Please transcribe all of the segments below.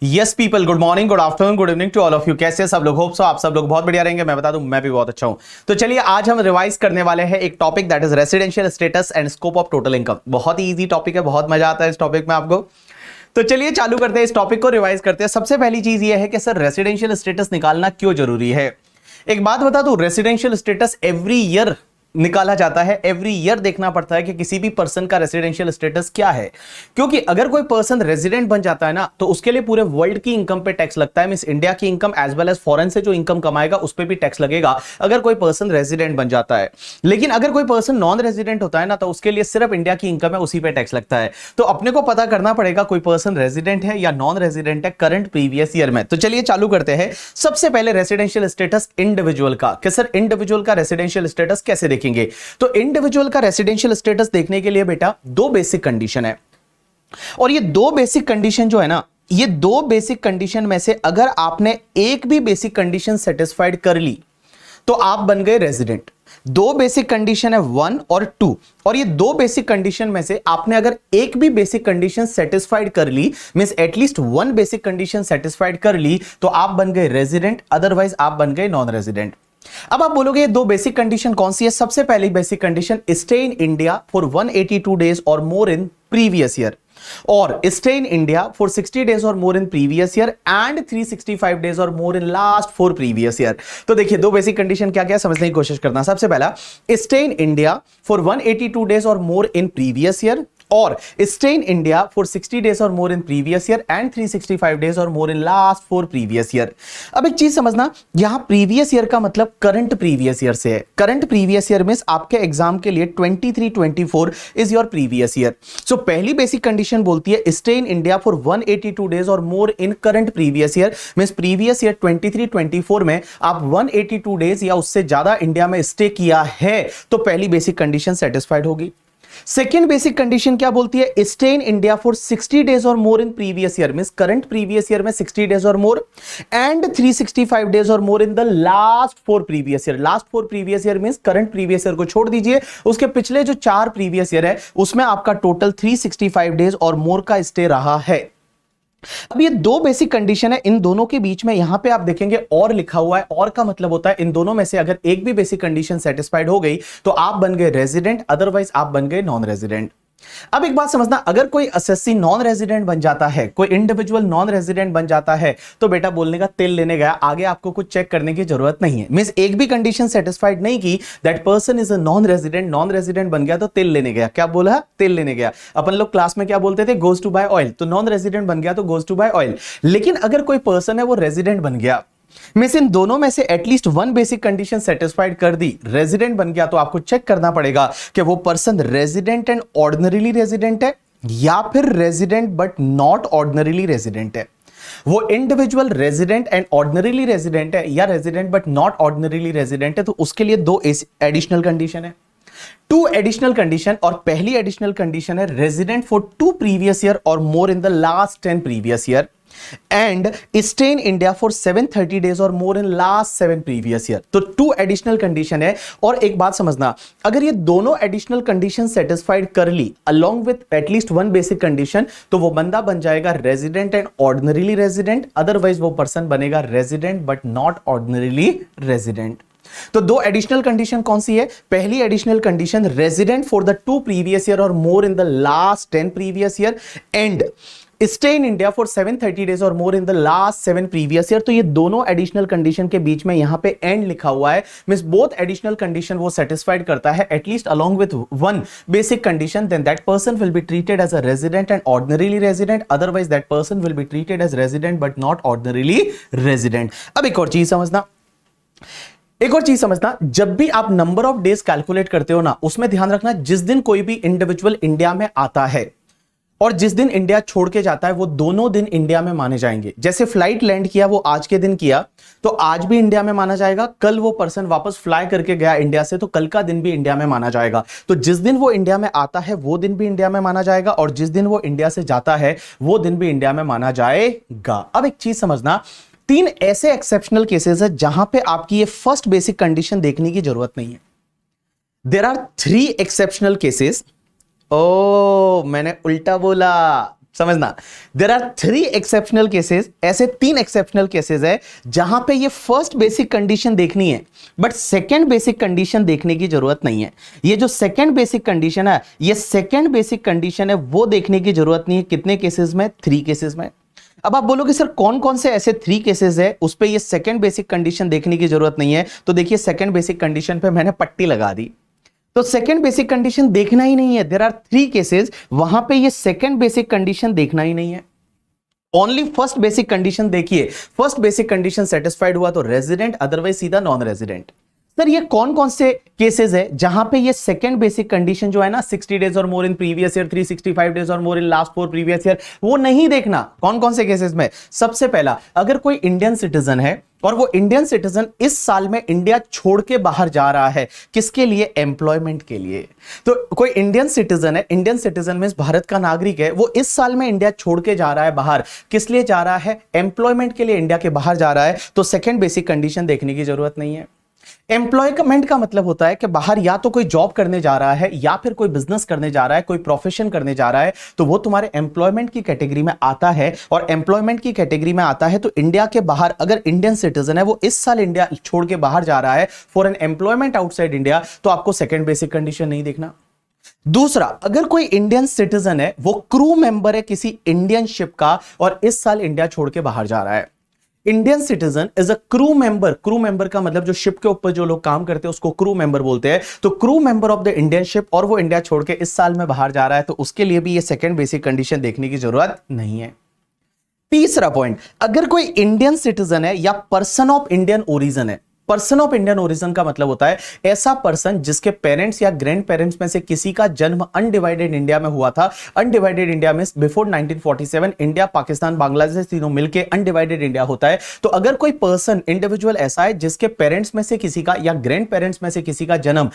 Yes people, good morning, good afternoon, good evening to all of you. कैसे सब लोग? Hope so आप सब लोग बहुत बढ़िया रहेंगे। मैं बता दूं, मैं भी बहुत अच्छा हूं। तो चलिए आज हम रिवाइज करने वाले हैं एक topic, that is residential status and scope of total income. बहुत ही इजी टॉपिक है, बहुत मजा आता है इस टॉपिक में आपको। तो चलिए चालू करते हैं, इस टॉपिक को रिवाइज करते हैं। सबसे पहली चीज यह है कि सर रेसिडेंशियल स्टेटस निकालना क्यों जरूरी है। एक बात बता दूं, रेसिडेंशियल स्टेटस एवरी ईयर निकाला जाता है। एवरी ईयर देखना पड़ता है कि किसी भी पर्सन का रेसिडेंशियल स्टेटस क्या है, क्योंकि अगर कोई पर्सन रेजिडेंट बन जाता है ना, तो उसके लिए पूरे वर्ल्ड की इनकम पे टैक्स लगता है। मींस इंडिया की income as well as foreign से जो इनकम कमाएगा उस पे भी टैक्स लगेगा अगर कोई पर्सन रेजिडेंट बन जाता है। लेकिन अगर कोई पर्सन नॉन रेजिडेंट होता है ना, तो उसके लिए सिर्फ इंडिया की इनकम है, उसी पे टैक्स लगता है। तो अपने को पता करना पड़ेगा कोई पर्सन रेजिडेंट है या नॉन रेजिडेंट है करंट प्रीवियस ईयर में। तो चलिए चालू करते हैं। सबसे पहले रेसिडेंशियल स्टेटस इंडिविजुअल का, कि सर इंडिविजुअल का रेसिडेंशियल स्टेटस कैसे देखेंगे। तो इंडिविजुअल का रेसिडेंशियल स्टेटस देखने के लिए बेटा दो बेसिक कंडीशन है, और ये दो बेसिक कंडीशन जो है ना, ये दो बेसिक कंडीशन में से अगर आपने एक भी बेसिक कंडीशन सेटिस्फाइड कर ली तो आप बन गए रेजिडेंट। दो बेसिक कंडीशन है 1 और 2, और ये दो बेसिक कंडीशन में से आपने अगर एक भी बेसिक कंडीशन सेटिस्फाइड कर ली, means at least one basic condition satisfied कर ली, तो आप बन गए रेजिडेंट, अदरवाइज आप बन गए नॉन रेजिडेंट। अब आप बोलोगे ये दो बेसिक कंडीशन कौन सी है। सबसे पहली basic condition, stay in India for 182 days और मोर इन प्रीवियस ईयर, और stay in India for 60 days और more in previous year and 365 days और more in last 4 previous year. तो देखिए दो बेसिक कंडीशन क्या क्या समझने की कोशिश करना। सबसे पहला, stay in India for 182 days और मोर इन प्रीवियस ईयर, और stay in India for 60 days और more in previous year and 365 days और more in last 4 previous year. अब एक चीज समझना, यहां प्रीवियस ईयर का मतलब करंट प्रीवियस ईयर से है। करंट प्रीवियस ईयर मींस आपके एग्जाम के लिए 23-24 is your previous year. So पहली बेसिक कंडीशन बोलती है stay in India for 182 days और more in current previous year, means previous year 23-24 में आप 182 डेज या उससे ज्यादा इंडिया में स्टे किया है, तो पहली बेसिक कंडीशन सेटिस्फाइड होगी। सेकेंड बेसिक कंडीशन क्या बोलती है, stay in India for 60 days और more in previous year, means current previous year में 60 डेज और मोर एंड 365 डेज और more in the last 4 previous year. Last 4 previous year means current previous year को छोड़ दीजिए, उसके पिछले जो 4 प्रीवियस ईयर है उसमें आपका टोटल 365 डेज और मोर का स्टे रहा है। अब ये दो बेसिक कंडीशन है, इन दोनों के बीच में यहां पे आप देखेंगे और लिखा हुआ है। और का मतलब होता है इन दोनों में से अगर एक भी बेसिक कंडीशन सेटिस्फाइड हो गई तो आप बन गए रेजिडेंट, अदरवाइज आप बन गए नॉन रेजिडेंट। अब एक बात समझना, अगर कोई एसएससी नॉन रेजिडेंट बन जाता है, कोई इंडिविजुअल नॉन रेजिडेंट बन जाता है, तो बेटा बोलने का तेल लेने गया, आगे आपको कुछ चेक करने की जरूरत नहीं है। मींस एक भी कंडीशन सेटिस्फाइड नहीं की, that person is a non resident बन गया तो तेल लेने गया। क्या बोला? तेल लेने गया। अपन लोग क्लास में क्या बोलते थे, गोज टू बाय ऑयल। तो नॉन रेजिडेंट बन गया तो गोज टू बाय ऑयल। लेकिन अगर कोई पर्सन है वो रेजिडेंट बन गया, मींस इन दोनों में से at least one basic condition satisfied कर दी, रेजिडेंट बन गया, तो आपको चेक करना पड़ेगा कि वो person resident and ordinarily resident है या फिर resident but not ordinarily resident है। वो individual resident and ordinarily resident है या resident but not ordinarily resident है। तो उसके लिए दो एडिशनल कंडीशन है, 2 एडिशनल कंडीशन। और पहली एडिशनल कंडीशन है resident for 2 previous year or more in the last 10 previous year and stay in India for 730 days और more in last 7 previous year. तो 2 एडिशनल कंडीशन है। और एक बात समझना, अगर ये दोनों एडिशनल कंडीशन सेटिस्फाइड कर ली along with at least one basic condition, तो वो बंदा बन जाएगा resident and ordinarily resident, otherwise वो पर्सन बनेगा resident but not ordinarily resident. तो दो एडिशनल कंडीशन कौन सी है? पहली additional condition resident for the 2 previous year or more in the last 10 previous year and stay in India for 730 days और more in the last 7 previous year. तो ये दोनों एडिशनल कंडीशन के बीच में यहां पे एंड लिखा हुआ है, मींस बोथ एडिशनल कंडीशन वो सेटिस्फाइड करता है at least along with one basic condition, then that person will be treated as a resident and ordinarily resident, otherwise that person will be treated as resident but not ordinarily resident. अब एक और चीज समझना, जब भी आप नंबर ऑफ डेज कैलकुलेट करते हो ना, उसमें ध्यान रखना जिस दिन कोई भी इंडिविजुअल इंडिया में आता है और जिस दिन इंडिया छोड़ के जाता है, वो दोनों दिन इंडिया में माने जाएंगे। जैसे फ्लाइट लैंड किया वो आज के दिन किया तो आज भी इंडिया में माना जाएगा, कल वो पर्सन वापस फ्लाई करके गया इंडिया से तो कल का दिन भी इंडिया में माना जाएगा। तो जिस दिन वो इंडिया में आता है वो दिन भी इंडिया में माना जाएगा, और जिस दिन वो इंडिया से जाता है वो दिन भी इंडिया में माना जाएगा। अब एक चीज समझना, 3 ऐसे एक्सेप्शनल केसेस है जहां पे आपकी ये फर्स्ट बेसिक कंडीशन देखने की जरूरत नहीं है। There are 3 exceptional cases. ओ मैंने उल्टा बोला, समझना, देयर आर 3 एक्सेप्शनल केसेस, ऐसे 3 एक्सेप्शनल केसेस है जहां पे ये फर्स्ट बेसिक कंडीशन देखनी है बट सेकंड बेसिक कंडीशन देखने की जरूरत नहीं है। ये जो सेकंड बेसिक कंडीशन है, ये सेकंड बेसिक कंडीशन है वो देखने की जरूरत नहीं है। कितने केसेस में? 3 केसेस में। अब आप बोलोगे सर कौन कौन से ऐसे 3 केसेस है उस पे ये सेकंड बेसिक कंडीशन देखने की जरूरत नहीं है? तो देखिए सेकंड बेसिक कंडीशन पे मैंने पट्टी लगा दी, तो सेकंड बेसिक कंडीशन देखना ही नहीं है। देयर आर 3 केसेस, वहां पे ये सेकंड बेसिक कंडीशन देखना ही नहीं है, ओनली फर्स्ट बेसिक कंडीशन देखिए। फर्स्ट बेसिक कंडीशन सेटिस्फाइड हुआ तो रेजिडेंट, अदरवाइज सीधा नॉन रेजिडेंट। सर ये कौन कौन से केसेस है जहां पे ये सेकंड बेसिक कंडीशन जो है ना 60 डेज और more in previous year, 365 days और more in last 4 previous year, वो नहीं देखना। कौन कौन से केसेस में? सबसे पहला, अगर कोई इंडियन सिटीजन है और वो इंडियन सिटीजन इस साल में इंडिया छोड़ के बाहर जा रहा है, किसके लिए? एम्प्लॉयमेंट के लिए। तो कोई इंडियन सिटीजन है, इंडियन सिटीजन में भारत का नागरिक है, वो इस साल में इंडिया छोड़ के जा रहा है बाहर, किस लिए जा रहा है? एम्प्लॉयमेंट के लिए इंडिया के बाहर जा रहा है, तो सेकंड बेसिक कंडीशन देखने की जरूरत नहीं है। एम्प्लॉयमेंट का मतलब होता है कि बाहर या तो कोई जॉब करने जा रहा है या फिर कोई बिजनेस करने जा रहा है, कोई प्रोफेशन करने जा रहा है, तो वो तुम्हारे एम्प्लॉयमेंट की कैटेगरी में आता है। और एम्प्लॉयमेंट की कैटेगरी में आता है तो इंडिया के बाहर अगर इंडियन सिटीजन है वो इस साल इंडिया छोड़ के बाहर जा रहा है for an employment outside India, तो आपको सेकंड बेसिक कंडीशन नहीं देखना। दूसरा, अगर कोई इंडियन सिटीजन है, वो क्रू मेंबर है किसी इंडियन शिप का और इस साल इंडिया छोड़ के बाहर जा रहा है। Indian citizen is a crew member. Crew member का मतलब जो शिप के ऊपर जो लोग काम करते हैं उसको क्रू मेंबर बोलते हैं। तो crew member of the Indian ship और वो इंडिया छोड़ के इस साल में बाहर जा रहा है, तो उसके लिए भी ये सेकंड बेसिक कंडीशन देखने की जरूरत नहीं है। तीसरा पॉइंट, अगर कोई इंडियन सिटीजन है या पर्सन ऑफ इंडियन ओरिजिन है। पर्सन ऑफ इंडियन ओरिजिन का मतलब होता है ऐसा पर्सन जिसके पेरेंट्स या ग्रैंड पेरेंट्स में से किसी का जन्म अनडिवाइडेड इंडिया में हुआ था। अनडिवाइडेड इंडिया में बिफोर 1947 इंडिया, पाकिस्तान, बांग्लादेश तीनों मिलके अनडिवाइडेड इंडिया होता है। तो अगर कोई पर्सन, इंडिविजुअल ऐसा है जिसके पेरेंट्स में से किसी का या ग्रैंड पेरेंट्स में से किसी का जन्म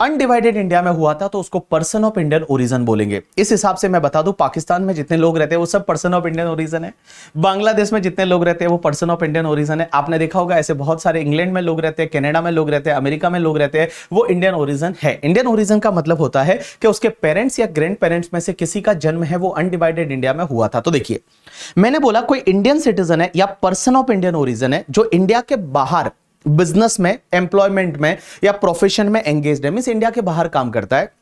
अनडिवाइडेड इंडिया में हुआ था, तो उसको पर्सन ऑफ इंडियन ओरिजिन बोलेंगे। इस हिसाब से मैं बता दूं, पाकिस्तान में जितने लोग रहते हैं वो सब पर्सन ऑफ इंडियन ओरिजिन है। बांग्लादेश में जितने लोग रहते हैं वो पर्सन ऑफ इंडियन ओरिजिन है। आपने देखा होगा ऐसे बहुत सारे, इंग्लैंड में लोग रहते हैं, कनाडा में लोग रहते हैं, अमेरिका में लोग रहते हैं, वो इंडियन ओरिजिन है। इंडियन ओरिजिन का मतलब होता है कि उसके पेरेंट्स या ग्रैंड पेरेंट्स में से किसी का जन्म है वो अनडिवाइडेड इंडिया में हुआ था। तो देखिए, मैंने बोला कोई इंडियन सिटीजन है या पर्सन ऑफ इंडियन ओरिजिन है जो इंडिया के बाहर बिजनेस में, एम्प्लॉयमेंट में या प्रोफेशन में एंगेज्ड है, मींस इंडिया के बाहर काम करता है,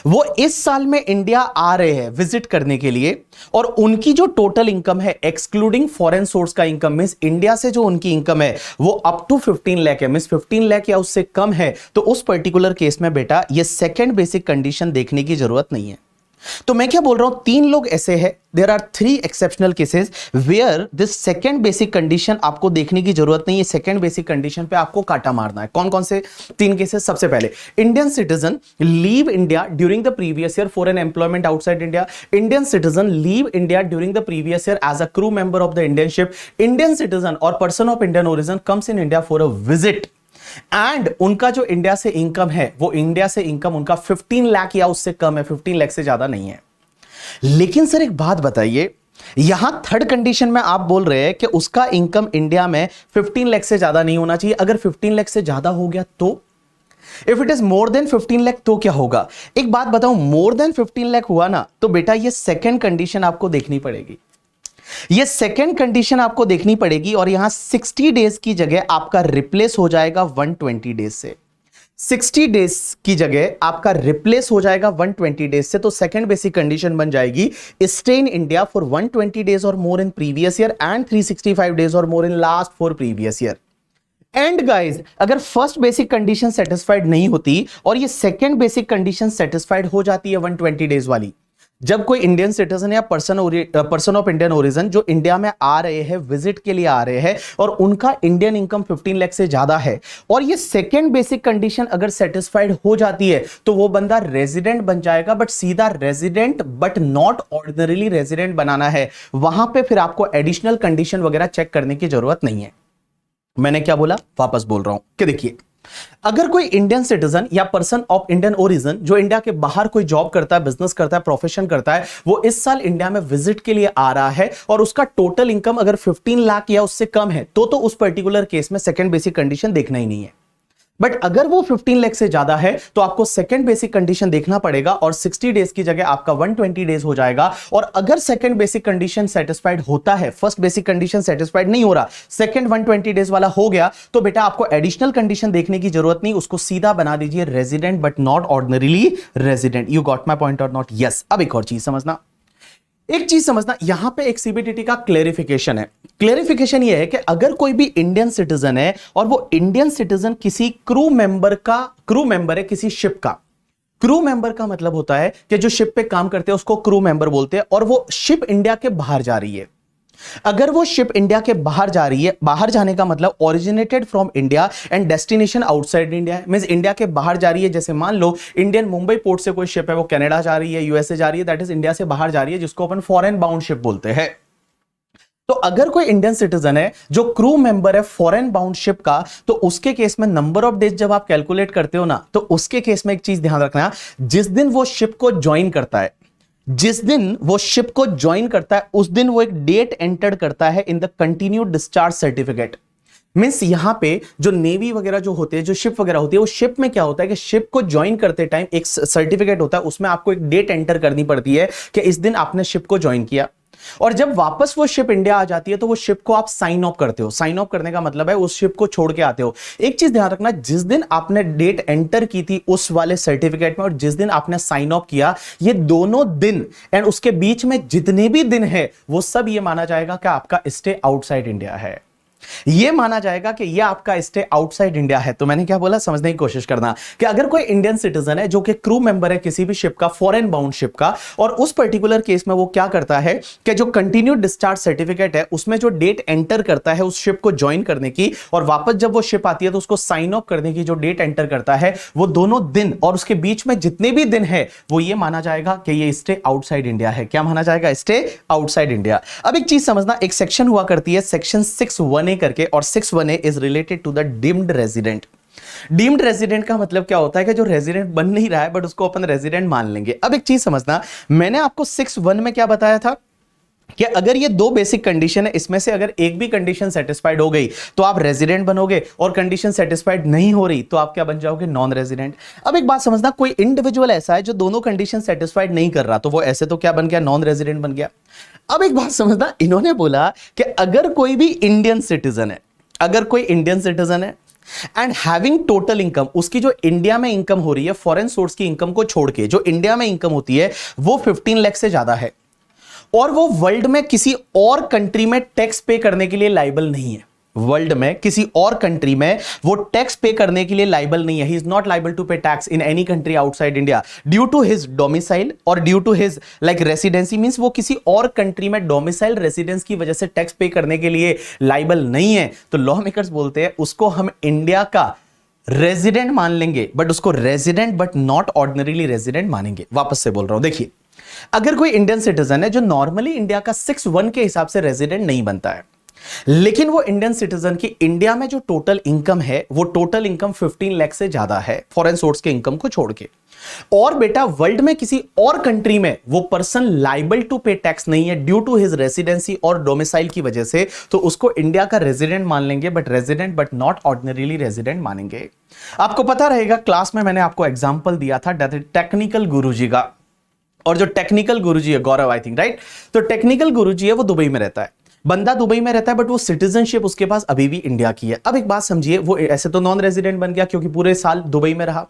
वो इस साल में इंडिया आ रहे हैं विजिट करने के लिए, और उनकी जो टोटल इनकम है एक्सक्लूडिंग फॉरेन सोर्स का इनकम, मींस इंडिया से जो उनकी इनकम है वो अप टू 15 लाख है, मींस 15 लाख या उससे कम है, तो उस पर्टिकुलर केस में बेटा ये सेकंड बेसिक कंडीशन देखने की जरूरत नहीं है। तो मैं क्या बोल रहा हूं, 3 लोग ऐसे हैं, there are 3 exceptional cases where this second basic condition आपको देखने की जरूरत नहीं है। सेकंड बेसिक कंडीशन पे आपको काटा मारना है। कौन कौन से 3 केसेस? सबसे पहले, Indian citizen leave India during the previous year for an employment outside India. Indian citizen leave India during the previous year as a crew member of the Indian ship. Indian citizen or person of Indian origin comes in India for a visit and उनका जो India से income है वो India से income उनका 15 लाख या उससे कम है, 15 लाख से ज्यादा नहीं है। लेकिन सर एक बात बताइए, यहां थर्ड कंडीशन में आप बोल रहे हैं कि उसका इनकम इंडिया में 15 लाख से ज्यादा नहीं होना चाहिए। अगर 15 लाख से ज्यादा हो गया तो, if it is more than 15 lakh तो क्या होगा? एक बात बताऊं, मोर देन 15 लाख हुआ ना तो बेटा ये सेकंड कंडीशन आपको देखनी पड़ेगी। ये सेकेंड कंडीशन आपको देखनी पड़ेगी और यहां 60 डेज की जगह आपका रिप्लेस हो जाएगा 120 डेज से। 60 डेज की जगह आपका रिप्लेस हो जाएगा 120 डेज से। तो सेकेंड बेसिक कंडीशन बन जाएगी stay in India for 120 days और more in previous year and 365 days और more in last 4 previous year. And guys, अगर फर्स्ट बेसिक कंडीशन सेटिस्फाइड नहीं होती और ये सेकेंड बेसिक कंडीशन सेटिस्फाइड हो जाती है 120 डेज वाली, जब कोई इंडियन सिटीजन या पर्सन ऑफ इंडियन ओरिजिन जो इंडिया में आ रहे हैं, विजिट के लिए आ रहे हैं और उनका इंडियन इनकम 15 लाख से ज्यादा है और ये सेकेंड बेसिक कंडीशन अगर सेटिस्फाइड हो जाती है तो वो बंदा रेजिडेंट बन जाएगा। बट सीधा resident but not ordinarily resident बनाना है, वहां पे फिर आपको एडिशनल कंडीशन वगैरह चेक करने की जरूरत नहीं है। मैंने क्या बोला, वापस बोल रहा हूं कि देखिए, अगर कोई इंडियन सिटीजन या पर्सन ऑफ इंडियन ओरिजिन जो इंडिया के बाहर कोई जॉब करता है, बिजनेस करता है, प्रोफेशन करता है, वो इस साल इंडिया में विजिट के लिए आ रहा है और उसका टोटल इनकम अगर 15 लाख या उससे कम है तो उस पर्टिकुलर केस में सेकंड बेसिक कंडीशन देखना ही नहीं है। बट अगर वो 15 लाख से ज्यादा है तो आपको सेकंड बेसिक कंडीशन देखना पड़ेगा और 60 डेज की जगह आपका 120 डेज हो जाएगा। और अगर सेकंड बेसिक कंडीशन सेटिस्फाइड होता है, फर्स्ट बेसिक कंडीशन सेटिस्फाइड नहीं हो रहा, सेकंड 120 डेज वाला हो गया, तो बेटा आपको एडिशनल कंडीशन देखने की जरूरत नहीं, उसको सीधा बना दीजिए resident but not ordinarily resident. You got my point और नॉट? यस। अब एक और चीज समझना, एक चीज समझना, यहां पे एक सीबीडीटी का क्लेरिफिकेशन है। क्लेरिफिकेशन ये है कि अगर कोई भी इंडियन सिटीजन है और वो इंडियन सिटीजन किसी क्रू मेंबर है किसी शिप का, क्रू मेंबर का मतलब होता है कि जो शिप पे काम करते हैं उसको क्रू मेंबर बोलते हैं, और वो शिप इंडिया के बाहर जा रही है। अगर वो शिप इंडिया के बाहर जा रही है, बाहर जाने का मतलब originated from India and destination outside India, means India के बाहर जा रही है। जैसे मान लो इंडियन मुंबई पोर्ट से कोई शिप है, वो कनाडा जा रही है, यूएसए जा रही है, दैट इज इंडिया से बाहर जा रही है, जिसको अपन फॉरेन बाउंड शिप बोलते हैं। तो अगर कोई इंडियन सिटीजन है जो क्रू मेंबर है फॉरेन बाउंड शिप का, तो उसके केस में नंबर ऑफ डेज जब आप कैलकुलेट करते हो ना, तो उसके केस में एक चीज ध्यान रखना, जिस दिन वो शिप को ज्वाइन करता है, जिस दिन वो शिप को ज्वाइन करता है उस दिन वो एक डेट एंटर करता है in the continued discharge certificate. Means यहां पे जो नेवी वगैरह जो होते हैं, जो शिप वगैरह होती है, वो शिप में क्या होता है कि शिप को ज्वाइन करते टाइम एक सर्टिफिकेट होता है, उसमें आपको एक डेट एंटर करनी पड़ती है कि इस दिन आपने शिप को ज्वाइन किया। और जब वापस वो शिप इंडिया आ जाती है तो वो शिप को आप साइन ऑफ करते हो। साइन ऑफ करने का मतलब है उस शिप को छोड़ के आते हो। एक चीज ध्यान रखना, जिस दिन आपने डेट एंटर की थी उस वाले सर्टिफिकेट में और जिस दिन आपने साइन ऑफ किया, ये दोनों दिन एंड उसके बीच में जितने भी दिन है वो सब ये माना जाएगा कि आपका स्टे आउटसाइड इंडिया है। ये माना जाएगा कि ये आपका स्टे आउटसाइड इंडिया है। तो मैंने क्या बोला, समझने की कोशिश करना कि अगर कोई इंडियन सिटीजन है जो कि क्रू मेंबर है किसी भी शिप का, फॉरेन बाउंड शिप का, और उस पर्टिकुलर केस में वो क्या करता है कि जो कंटिन्यूड डिस्चार्ज सर्टिफिकेट है उसमें जो डेट एंटर करता है उस शिप को ज्वाइन करने की, और वापस जब वो शिप आती है तो उसको साइन ऑफ करने की जो डेट एंटर करता है, वो दोनों दिन और उसके बीच में जितने भी दिन है वो ये माना जाएगा कि ये स्टे आउटसाइड इंडिया है। क्या माना जाएगा? Stay outside India. अब एक चीज समझना, एक सेक्शन हुआ करती है सेक्शन 6(1)(a) करके, और 6(1)(a) is related to the deemed resident. Deemed resident का मतलब क्या होता है कि जो रेजिडेंट बन नहीं रहा है बट उसको अपन रेजिडेंट मान लेंगे। अब एक चीज समझना, मैंने आपको 6(1) में क्या बताया था कि अगर ये दो बेसिक कंडीशन है, इसमें से अगर एक भी कंडीशन सेटिस्फाइड हो गई तो आप रेजिडेंट बनोगे, और कंडीशन सेटिस्फाइड नहीं हो रही तो आप क्या बन जाओगे? Non resident. अब एक बात समझना, कोई इंडिविजुअल ऐसा है जो दोनों कंडीशन सेटिस्फाइड नहीं कर रहा, तो वो ऐसे तो क्या बन गया? नॉन रेजिडेंट बन गया। अब एक बात समझना, इन्होंने बोला कि अगर कोई भी इंडियन सिटीजन है, अगर कोई इंडियन सिटीजन है एंड हैविंग टोटल इनकम, उसकी जो इंडिया में इनकम हो रही है फॉरेन सोर्स की इनकम को छोड़ के, जो इंडिया में इनकम होती है वो 15 लाख से ज्यादा है, और वो वर्ल्ड में किसी और कंट्री में टैक्स पे करने के लिए लायबल नहीं है, वर्ल्ड में किसी और कंट्री में वो टैक्स पे करने के लिए लायबल नहीं है, he is not liable to pay tax in any country outside India due to his domicile or due to his like residency, means वो किसी और कंट्री में डोमिसाइल रेसिडेंस की वजह से टैक्स पे करने के लिए लायबल नहीं है, तो लॉ मेकर्स बोलते हैं उसको हम इंडिया का रेजिडेंट मान लेंगे, बट उसको resident but not ordinarily resident मानेंगे। वापस से बोल रहा हूं, देखिए, अगर कोई इंडियन सिटीजन है जो नॉर्मली इंडिया का 6(1) के हिसाब से रेजिडेंट नहीं बनता है, लेकिन वो इंडियन सिटीजन की इंडिया में जो टोटल इनकम है वो टोटल इनकम 15 लाख से ज्यादा है फॉरेन सोर्स के इनकम को छोड़ के, और बेटा वर्ल्ड में किसी और कंट्री में वो person liable to pay tax नहीं है ड्यू टू हिज रेसिडेंसी और डोमिसाइल की वजह से, तो उसको इंडिया का रेजिडेंट मान लेंगे, but resident but not ordinarily resident मानेंगे। आपको पता रहेगा क्लास में मैंने आपको एग्जांपल दिया था टेक्निकल गुरुजी का, और जो टेक्निकल गुरुजी है गौरव, आई थिंक राइट, तो टेक्निकल गुरुजी है वो दुबई में रहता है, बंदा दुबई में रहता है, बट वो सिटीजनशिप उसके पास अभी भी इंडिया की है। अब एक बात समझिए, वो ऐसे तो नॉन रेजिडेंट बन गया क्योंकि पूरे साल दुबई में रहा,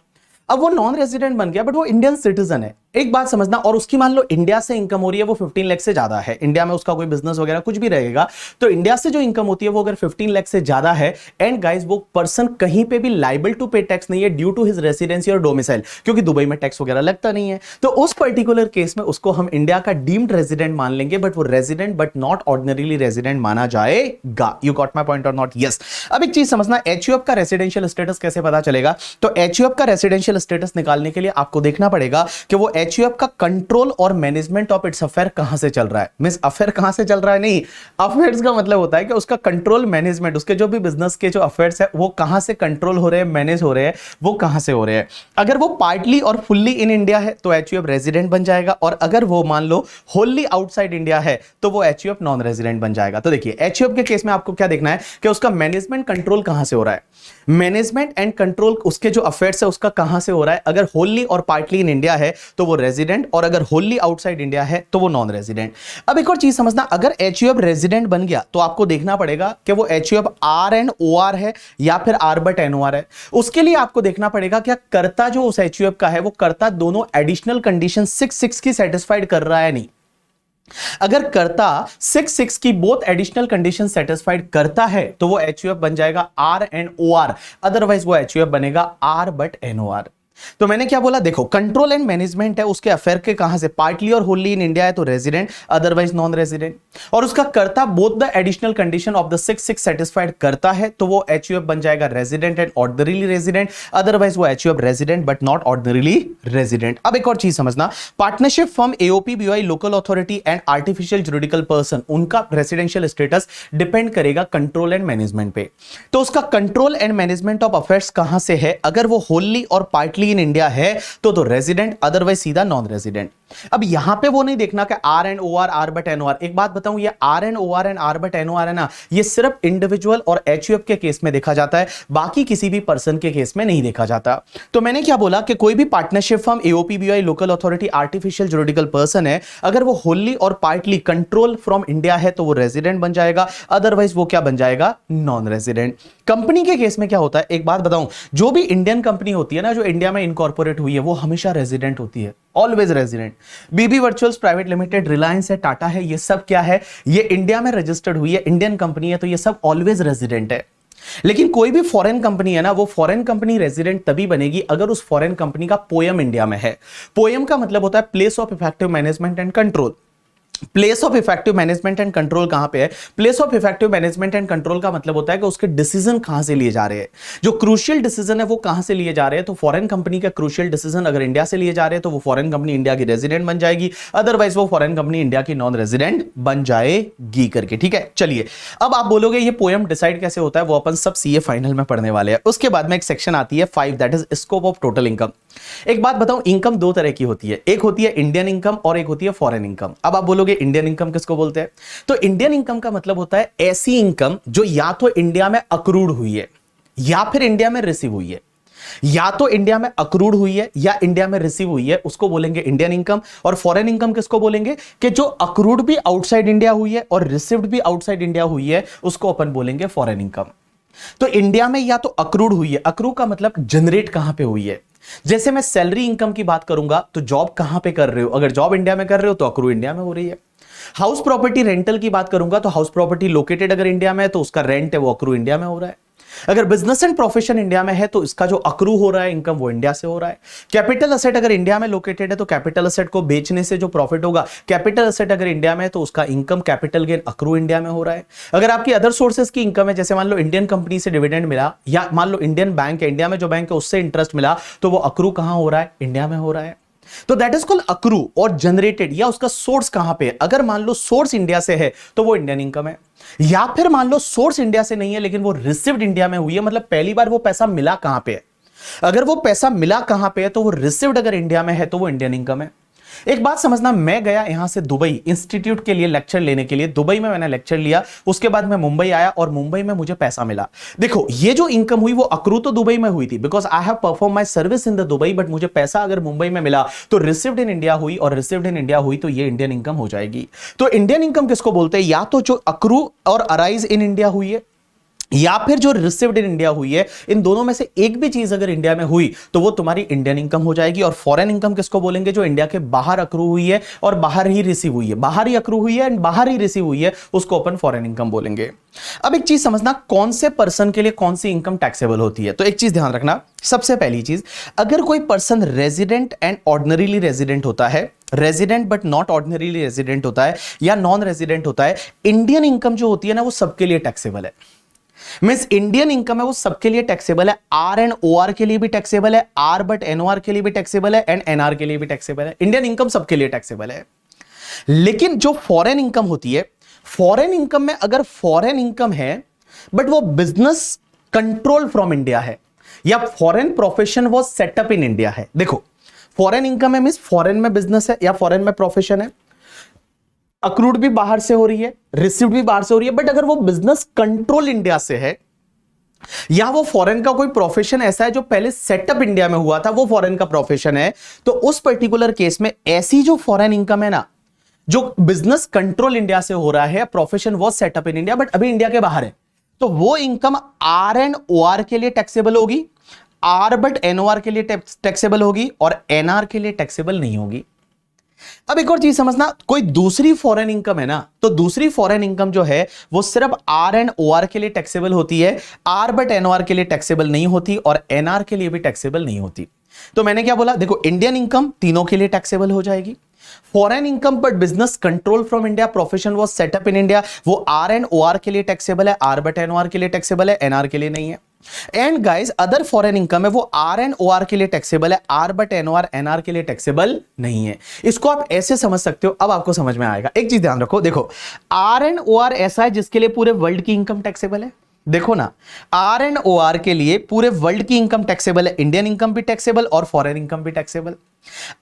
अब वो नॉन रेजिडेंट बन गया बट वो इंडियन सिटीजन है। एक बात समझना, और उसकी मान लो इंडिया से इनकम हो रही है वो 15 लाख से ज्यादा है, इंडिया में उसका कोई बिजनेस वगैरह कुछ भी रहेगा, तो इंडिया से जो इनकम होती है वो अगर 15 लाख से ज्यादा है, एंड गाइस वो पर्सन कहीं पे भी लायबल टू पे टैक्स नहीं है ड्यू टू हिज रेसिडेंसी और डोमिसाइल, क्योंकि दुबई में टैक्स वगैरह लगता नहीं है, तो उस पर्टिकुलर केस में उसको हम इंडिया का डीम्ड रेजिडेंट मान लेंगे, बट वो resident but not ordinarily resident माना जाएगा। यू गॉट माय पॉइंट और नॉट? यस। अब एक चीज समझना, एचयूएफ का रेसिडेंशियल स्टेटस कैसे पता चलेगा? तो एचयूएफ का रेसिडेंशियल रेसिडेंशियल स्टेटस निकालने के लिए आपको देखना पड़ेगा कि वो एचयूएफ का कंट्रोल और मैनेजमेंट ऑफ इट्स अफेयर कहां से चल रहा है। मींस अफेयर कहां से चल रहा है नहीं, अफेयर्स का मतलब होता है कि उसका कंट्रोल मैनेजमेंट, उसके जो भी बिजनेस के जो अफेयर्स है वो कहां से कंट्रोल हो रहे हैं, मैनेज हो रहे हैं, वो कहां से हो रहे हैं। अगर वो पार्टली और फुल्ली इन इंडिया है तो एचयूएफ रेजिडेंट बन जाएगा, और अगर वो मान लो होली आउटसाइड इंडिया है तो वो एचयूएफ नॉन रेजिडेंट बन जाएगा। तो देखिए एचयूएफ के केस में आपको क्या देखना है कि उसका मैनेजमेंट कंट्रोल कहां से हो रहा है, मैनेजमेंट एंड कंट्रोल उसके जो अफेयर्स है उसका कहां से हो रहा है। अगर होली और पार्टली इन इंडिया है तो वो रेजिडेंट, और अगर होली आउटसाइड इंडिया है तो वो नॉन रेजिडेंट। अब एक और चीज समझना, अगर एचयूएफ रेजिडेंट बन गया तो आपको देखना पड़ेगा कि वो एचयूएफ आर एंड ओआर है या फिर आर बट एनओआर है। उसके लिए आपको देखना पड़ेगा क्या कर्ता जो उस एचयूएफ का है वो कर्ता दोनों एडिशनल कंडीशन 6 की सेटिस्फाइड कर रहा है नहीं। अगर कर्ता 6 की बोथ एडिशनल कंडीशन सेटिस्फाइड करता है तो वो एचयूएफ बन जाएगा आर एंड ओआर, अदरवाइज वो एचयूएफ बनेगा आर बट एनओआर। तो मैंने क्या बोला, देखो कंट्रोल एंड मैनेजमेंट है उसके अफेयर के कहां से, पार्टली और होली इन इंडिया है तो रेजिडेंट, अदरवाइज नॉन रेजिडेंट। और उसका karta both the additional condition of the 6 satisfied करता है तो वो एचयूएफ बन जाएगा resident and ordinarily resident, otherwise वो HUF resident but not ordinarily resident. अब एक और चीज समझना, partnership firm, AOP, BOI, local authority and artificial juridical person, उनका रेसिडेंशियल स्टेटस डिपेंड करेगा कंट्रोल एंड मैनेजमेंट पे। तो उसका control and management of affairs कहां से है, अगर वो होली और पार्टली इन इंडिया है तो रेजिडेंट, अदरवाइज सीधा नॉन रेजिडेंट। अब यहां पे वो नहीं देखना कि R and OR, R but NOR. एक बात बताऊं, ये R and OR and R but NOR है ना, ये सिर्फ इंडिविजुअल और एचयूएफ के केस में देखा जाता है, बाकी किसी भी पर्सन के केस में नहीं देखा जाता। तो मैंने क्या बोला कि कोई भी partnership firm, AOP, BOI, local authority, artificial juridical person है, अगर वो होली और पार्टली कंट्रोल फ्रॉम इंडिया है तो वो रेजिडेंट बन जाएगा, अदरवाइज वो क्या बन जाएगा, नॉन रेजिडेंट। कंपनी के केस में क्या होता है, एक बात बताऊं, जो भी इंडियन कंपनी होती है ना, जो इंडिया में इनकॉर्पोरेट हुई है, वो हमेशा रेजिडेंट होती है, ऑलवेज रेजिडेंट। बीबी वर्चुअल्स प्राइवेट लिमिटेड, रिलायंस है, टाटा है, ये सब क्या है, ये इंडिया में रजिस्टर्ड हुई है, इंडियन कंपनी है, तो ये सब ऑलवेज रेजिडेंट है। लेकिन कोई भी फॉरेन कंपनी है ना, वो फॉरेन कंपनी रेजिडेंट तभी बनेगी अगर उस फॉरेन कंपनी का पोयम इंडिया में है। पोयम का मतलब होता है place of effective management and control. Place of effective management and control कहां पे है, place of effective management and control का मतलब होता है कि उसके डिसीजन कहां से लिए जा रहे हैं, जो क्रूशियल डिसीजन है वो कहां से लिए जा रहे हैं। तो फॉरेन कंपनी का क्रूशियल डिसीजन अगर इंडिया से लिए जा रहे हैं तो वो फॉरेन कंपनी इंडिया की रेजिडेंट बन जाएगी, अदरवाइज वो फॉरेन कंपनी इंडिया की नॉन रेजिडेंट बन जाएगी करके। ठीक है, चलिए अब आप बोलोगे ये पोयम डिसाइड कैसे होता है, वो अपन सब सीए फाइनल में पढ़ने वाले हैं। उसके बाद में एक सेक्शन आती है 5, that is scope of total income. एक बात बताऊं, इनकम दो तरह की होती है, एक होती है इंडियन इनकम और एक होती है फॉरेन इनकम। अब आप बोलोगे इंडियन इनकम किसको बोलते हैं, तो इंडियन इनकम का मतलब होता है ऐसी इनकम जो या तो इंडिया में अक्रूड हुई है या फिर इंडिया में रिसीव हुई है, या तो इंडिया में अक्रूड हुई है या इंडिया में रिसीव हुई है, उसको बोलेंगे इंडियन इनकम। और फॉरेन इनकम किसको बोलेंगे, कि जो अक्रूड भी आउटसाइड इंडिया हुई है और रिसीव्ड भी आउटसाइड इंडिया हुई है, उसको अपन बोलेंगे फॉरेन इनकम। तो इंडिया में या तो अक्रूड हुई है, अक्रू का मतलब जनरेट कहां पे हुई है। जैसे मैं सैलरी इनकम की बात करूंगा तो जॉब कहां पे कर रहे हो, अगर जॉब इंडिया में कर रहे हो तो अक्रू इंडिया में हो रही है। हाउस प्रॉपर्टी रेंटल की बात करूंगा तो हाउस प्रॉपर्टी लोकेटेड अगर इंडिया में है तो उसका रेंट है वो अक्रू इंडिया में हो रहा है। अगर बिजनेस एंड प्रोफेशन इंडिया में है तो इसका जो अक्रू हो रहा है इनकम वो इंडिया से हो रहा है। कैपिटल असेट अगर इंडिया में लोकेटेड है तो कैपिटल असेट को बेचने से जो प्रॉफिट होगा, कैपिटल असेट अगर इंडिया में है तो उसका income capital gain accrue India में हो रहा है। अगर आपकी अदर सोर्सेज की इनकम है, जैसे मान लो इंडियन कंपनी से डिविडेंड मिला, या मान लो इंडियन बैंक है, इंडिया में जो बैंक है उससे इंटरेस्ट मिला, तो वो अक्रू कहां हो रहा है, इंडिया में हो रहा है। तो दैट इज कॉल्ड अक्रू। और जनरेटेड या उसका सोर्स कहां पे है, अगर मान लो सोर्स इंडिया से है तो वो इंडियन इनकम है, या फिर मान लो सोर्स इंडिया से नहीं है लेकिन वो रिसीव्ड इंडिया में हुई है, मतलब पहली बार वो पैसा मिला कहां पे है। अगर वो पैसा मिला कहां पे है तो वो रिसीव्ड अगर इंडिया में है तो वो इंडियन इनकम है। एक बात समझना, मैं गया यहां से दुबई इंस्टीट्यूट के लिए लेक्चर लेने के लिए, दुबई में मैंने लेक्चर लिया, उसके बाद मैं मुंबई आया और मुंबई में मुझे पैसा मिला। देखो ये जो इनकम हुई वो अक्रू तो दुबई में हुई थी, because I have perform my service in the Dubai, but मुझे पैसा अगर मुंबई में मिला तो रिसीव्ड इन इंडिया हुई, और रिसीव्ड इन इंडिया हुई तो ये इंडियन इनकम हो जाएगी। तो इंडियन इनकम किसको बोलते हैं, या तो जो अक्रू और अराइज इन इंडिया हुई है या फिर जो रिसीव्ड इन इंडिया हुई है। इन दोनों में से एक भी चीज अगर इंडिया में हुई तो वो तुम्हारी इंडियन इनकम हो जाएगी। और फॉरेन इनकम किसको बोलेंगे, जो इंडिया के बाहर अक्रू हुई है और बाहर ही रिसीव हुई है, बाहर ही अक्रू हुई है एंड बाहर ही रिसीव हुई है, उसको अपन फॉरेन इनकम बोलेंगे। अब एक चीज समझना, कौन से पर्सन के लिए कौन सी इनकम टैक्सेबल होती है। तो एक चीज ध्यान रखना, सबसे पहली चीज, अगर कोई person resident and ordinarily resident होता है, resident but not ordinarily resident होता है, या नॉन रेजिडेंट होता है, इंडियन इनकम जो होती है ना वो सबके लिए टैक्सेबल है। मींस इंडियन इनकम है वो सबके लिए टैक्सेबल है, आर एंड ओ आर के लिए भी टैक्सेबल है, आर बट एनओआर के लिए भी टैक्सेबल है, एंड एनआर के लिए भी टैक्सेबल है। इंडियन इनकम सबके लिए टैक्सेबल है। लेकिन जो फॉरेन इनकम होती है, फॉरेन इनकम में अगर फॉरेन इनकम है बट वो बिजनेस कंट्रोल फ्रॉम इंडिया है, या फॉरेन प्रोफेशन वो सेटअप इन इंडिया है। देखो, फॉरेन इनकम है मींस फॉरेन में बिजनेस है या फॉरेन में प्रोफेशन है, अक्रूड भी बाहर से हो रही है, रिसीव्ड भी बाहर से हो रही है, बट अगर वो बिजनेस कंट्रोल इंडिया से है, या वो फॉरेन का कोई प्रोफेशन ऐसा है जो पहले सेटअप इंडिया में हुआ था, वो फॉरेन का प्रोफेशन है, तो उस पर्टिकुलर केस में ऐसी जो फॉरेन इनकम है ना, जो बिजनेस कंट्रोल इंडिया से हो रहा है, प्रोफेशन वो सेटअप इन इंडिया बट अभी इंडिया के बाहर है, तो वो income R and O R के लिए टैक्सेबल होगी, आर बट एनओआर के लिए टैक्सेबल होगी, और एनआर के लिए टैक्सेबल नहीं होगी। अब एक और चीज समझना, कोई दूसरी फॉरेन इनकम है ना, तो दूसरी फॉरेन इनकम जो है वो सिर्फ आर एंड ओ आर के लिए टैक्सेबल होती है, आर बट एनओआर के लिए टैक्सेबल नहीं होती, और एनआर के लिए भी टैक्सेबल नहीं होती। तो मैंने क्या बोला, देखो इंडियन इनकम तीनों के लिए टैक्सेबल हो जाएगी, foreign income but business control from India, profession was setup in India, वो आर एंड ओ आर के लिए टैक्सेबल है, आर बट एनओआर के लिए टैक्सेबल है, एनआर के लिए नहीं है। And guys, other foreign income है वो आर एंड ओ आर के लिए टैक्सेबल है, आर बट एनओआर एनआर के लिए टैक्सेबल नहीं है। इसको आप ऐसे समझ सकते हो, अब आपको समझ में आएगा। एक चीज ध्यान रखो, देखो आर एंड ओ आर ऐसा है जिसके लिए पूरे वर्ल्ड की इनकम टैक्सेबल है। देखो ना, आर एंड ओ आर के लिए पूरे वर्ल्ड की इनकम टैक्सेबल है, इंडियन इनकम भी टैक्सेबल और फॉरेन इनकम भी टैक्सेबल।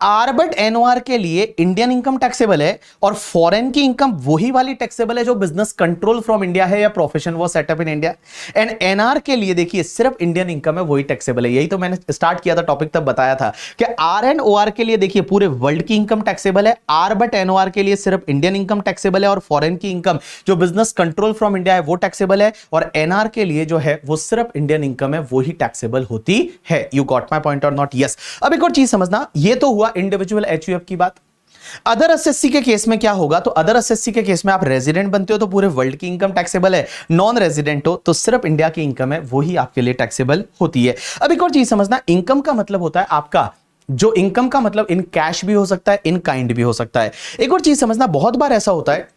आर बट एनओआर के लिए इंडियन इनकम टैक्सेबल है और फॉरेन की इनकम वही वाली टैक्सेबल है जो बिजनेस कंट्रोल फ्रॉम इंडिया है या प्रोफेशन वो setup in India. And NR के लिए देखिए सिर्फ इंडियन इनकम है वही टैक्सेबल है। यही तो मैंने स्टार्ट किया था टॉपिक तब बताया था कि आर एंड ओ आर के लिए देखिए पूरे वर्ल्ड की इनकम टैक्सेबल है, आर बट एनओआर के लिए सिर्फ इंडियन इनकम टैक्सेबल है और फॉरेन की इनकम जो बिजनेस कंट्रोल फ्रॉम इंडिया है वो टैक्सेबल है, और एनआर के लिए जो है वो सिर्फ इंडियन इनकम है वही टैक्सेबल होती है। यू गॉट माय पॉइंट और नॉट? यस। अब एक और चीज समझना, ये तो हुआ इंडिविजुअल एचयूएफ की बात। अदर एसएससी के केस में क्या होगा, तो अदर एसएससी के केस में आप रेजिडेंट बनते हो तो पूरे वर्ल्ड की इनकम टैक्सेबल है, नॉन रेजिडेंट हो तो सिर्फ इंडिया की इनकम है वही आपके लिए टैक्सेबल होती है। अब एक और चीज समझना, इनकम का मतलब होता है आपका जो इनकम का मतलब इन कैश भी हो सकता है, इन काइंड भी हो सकता है। एक और चीज समझना, बहुत बार ऐसा होता है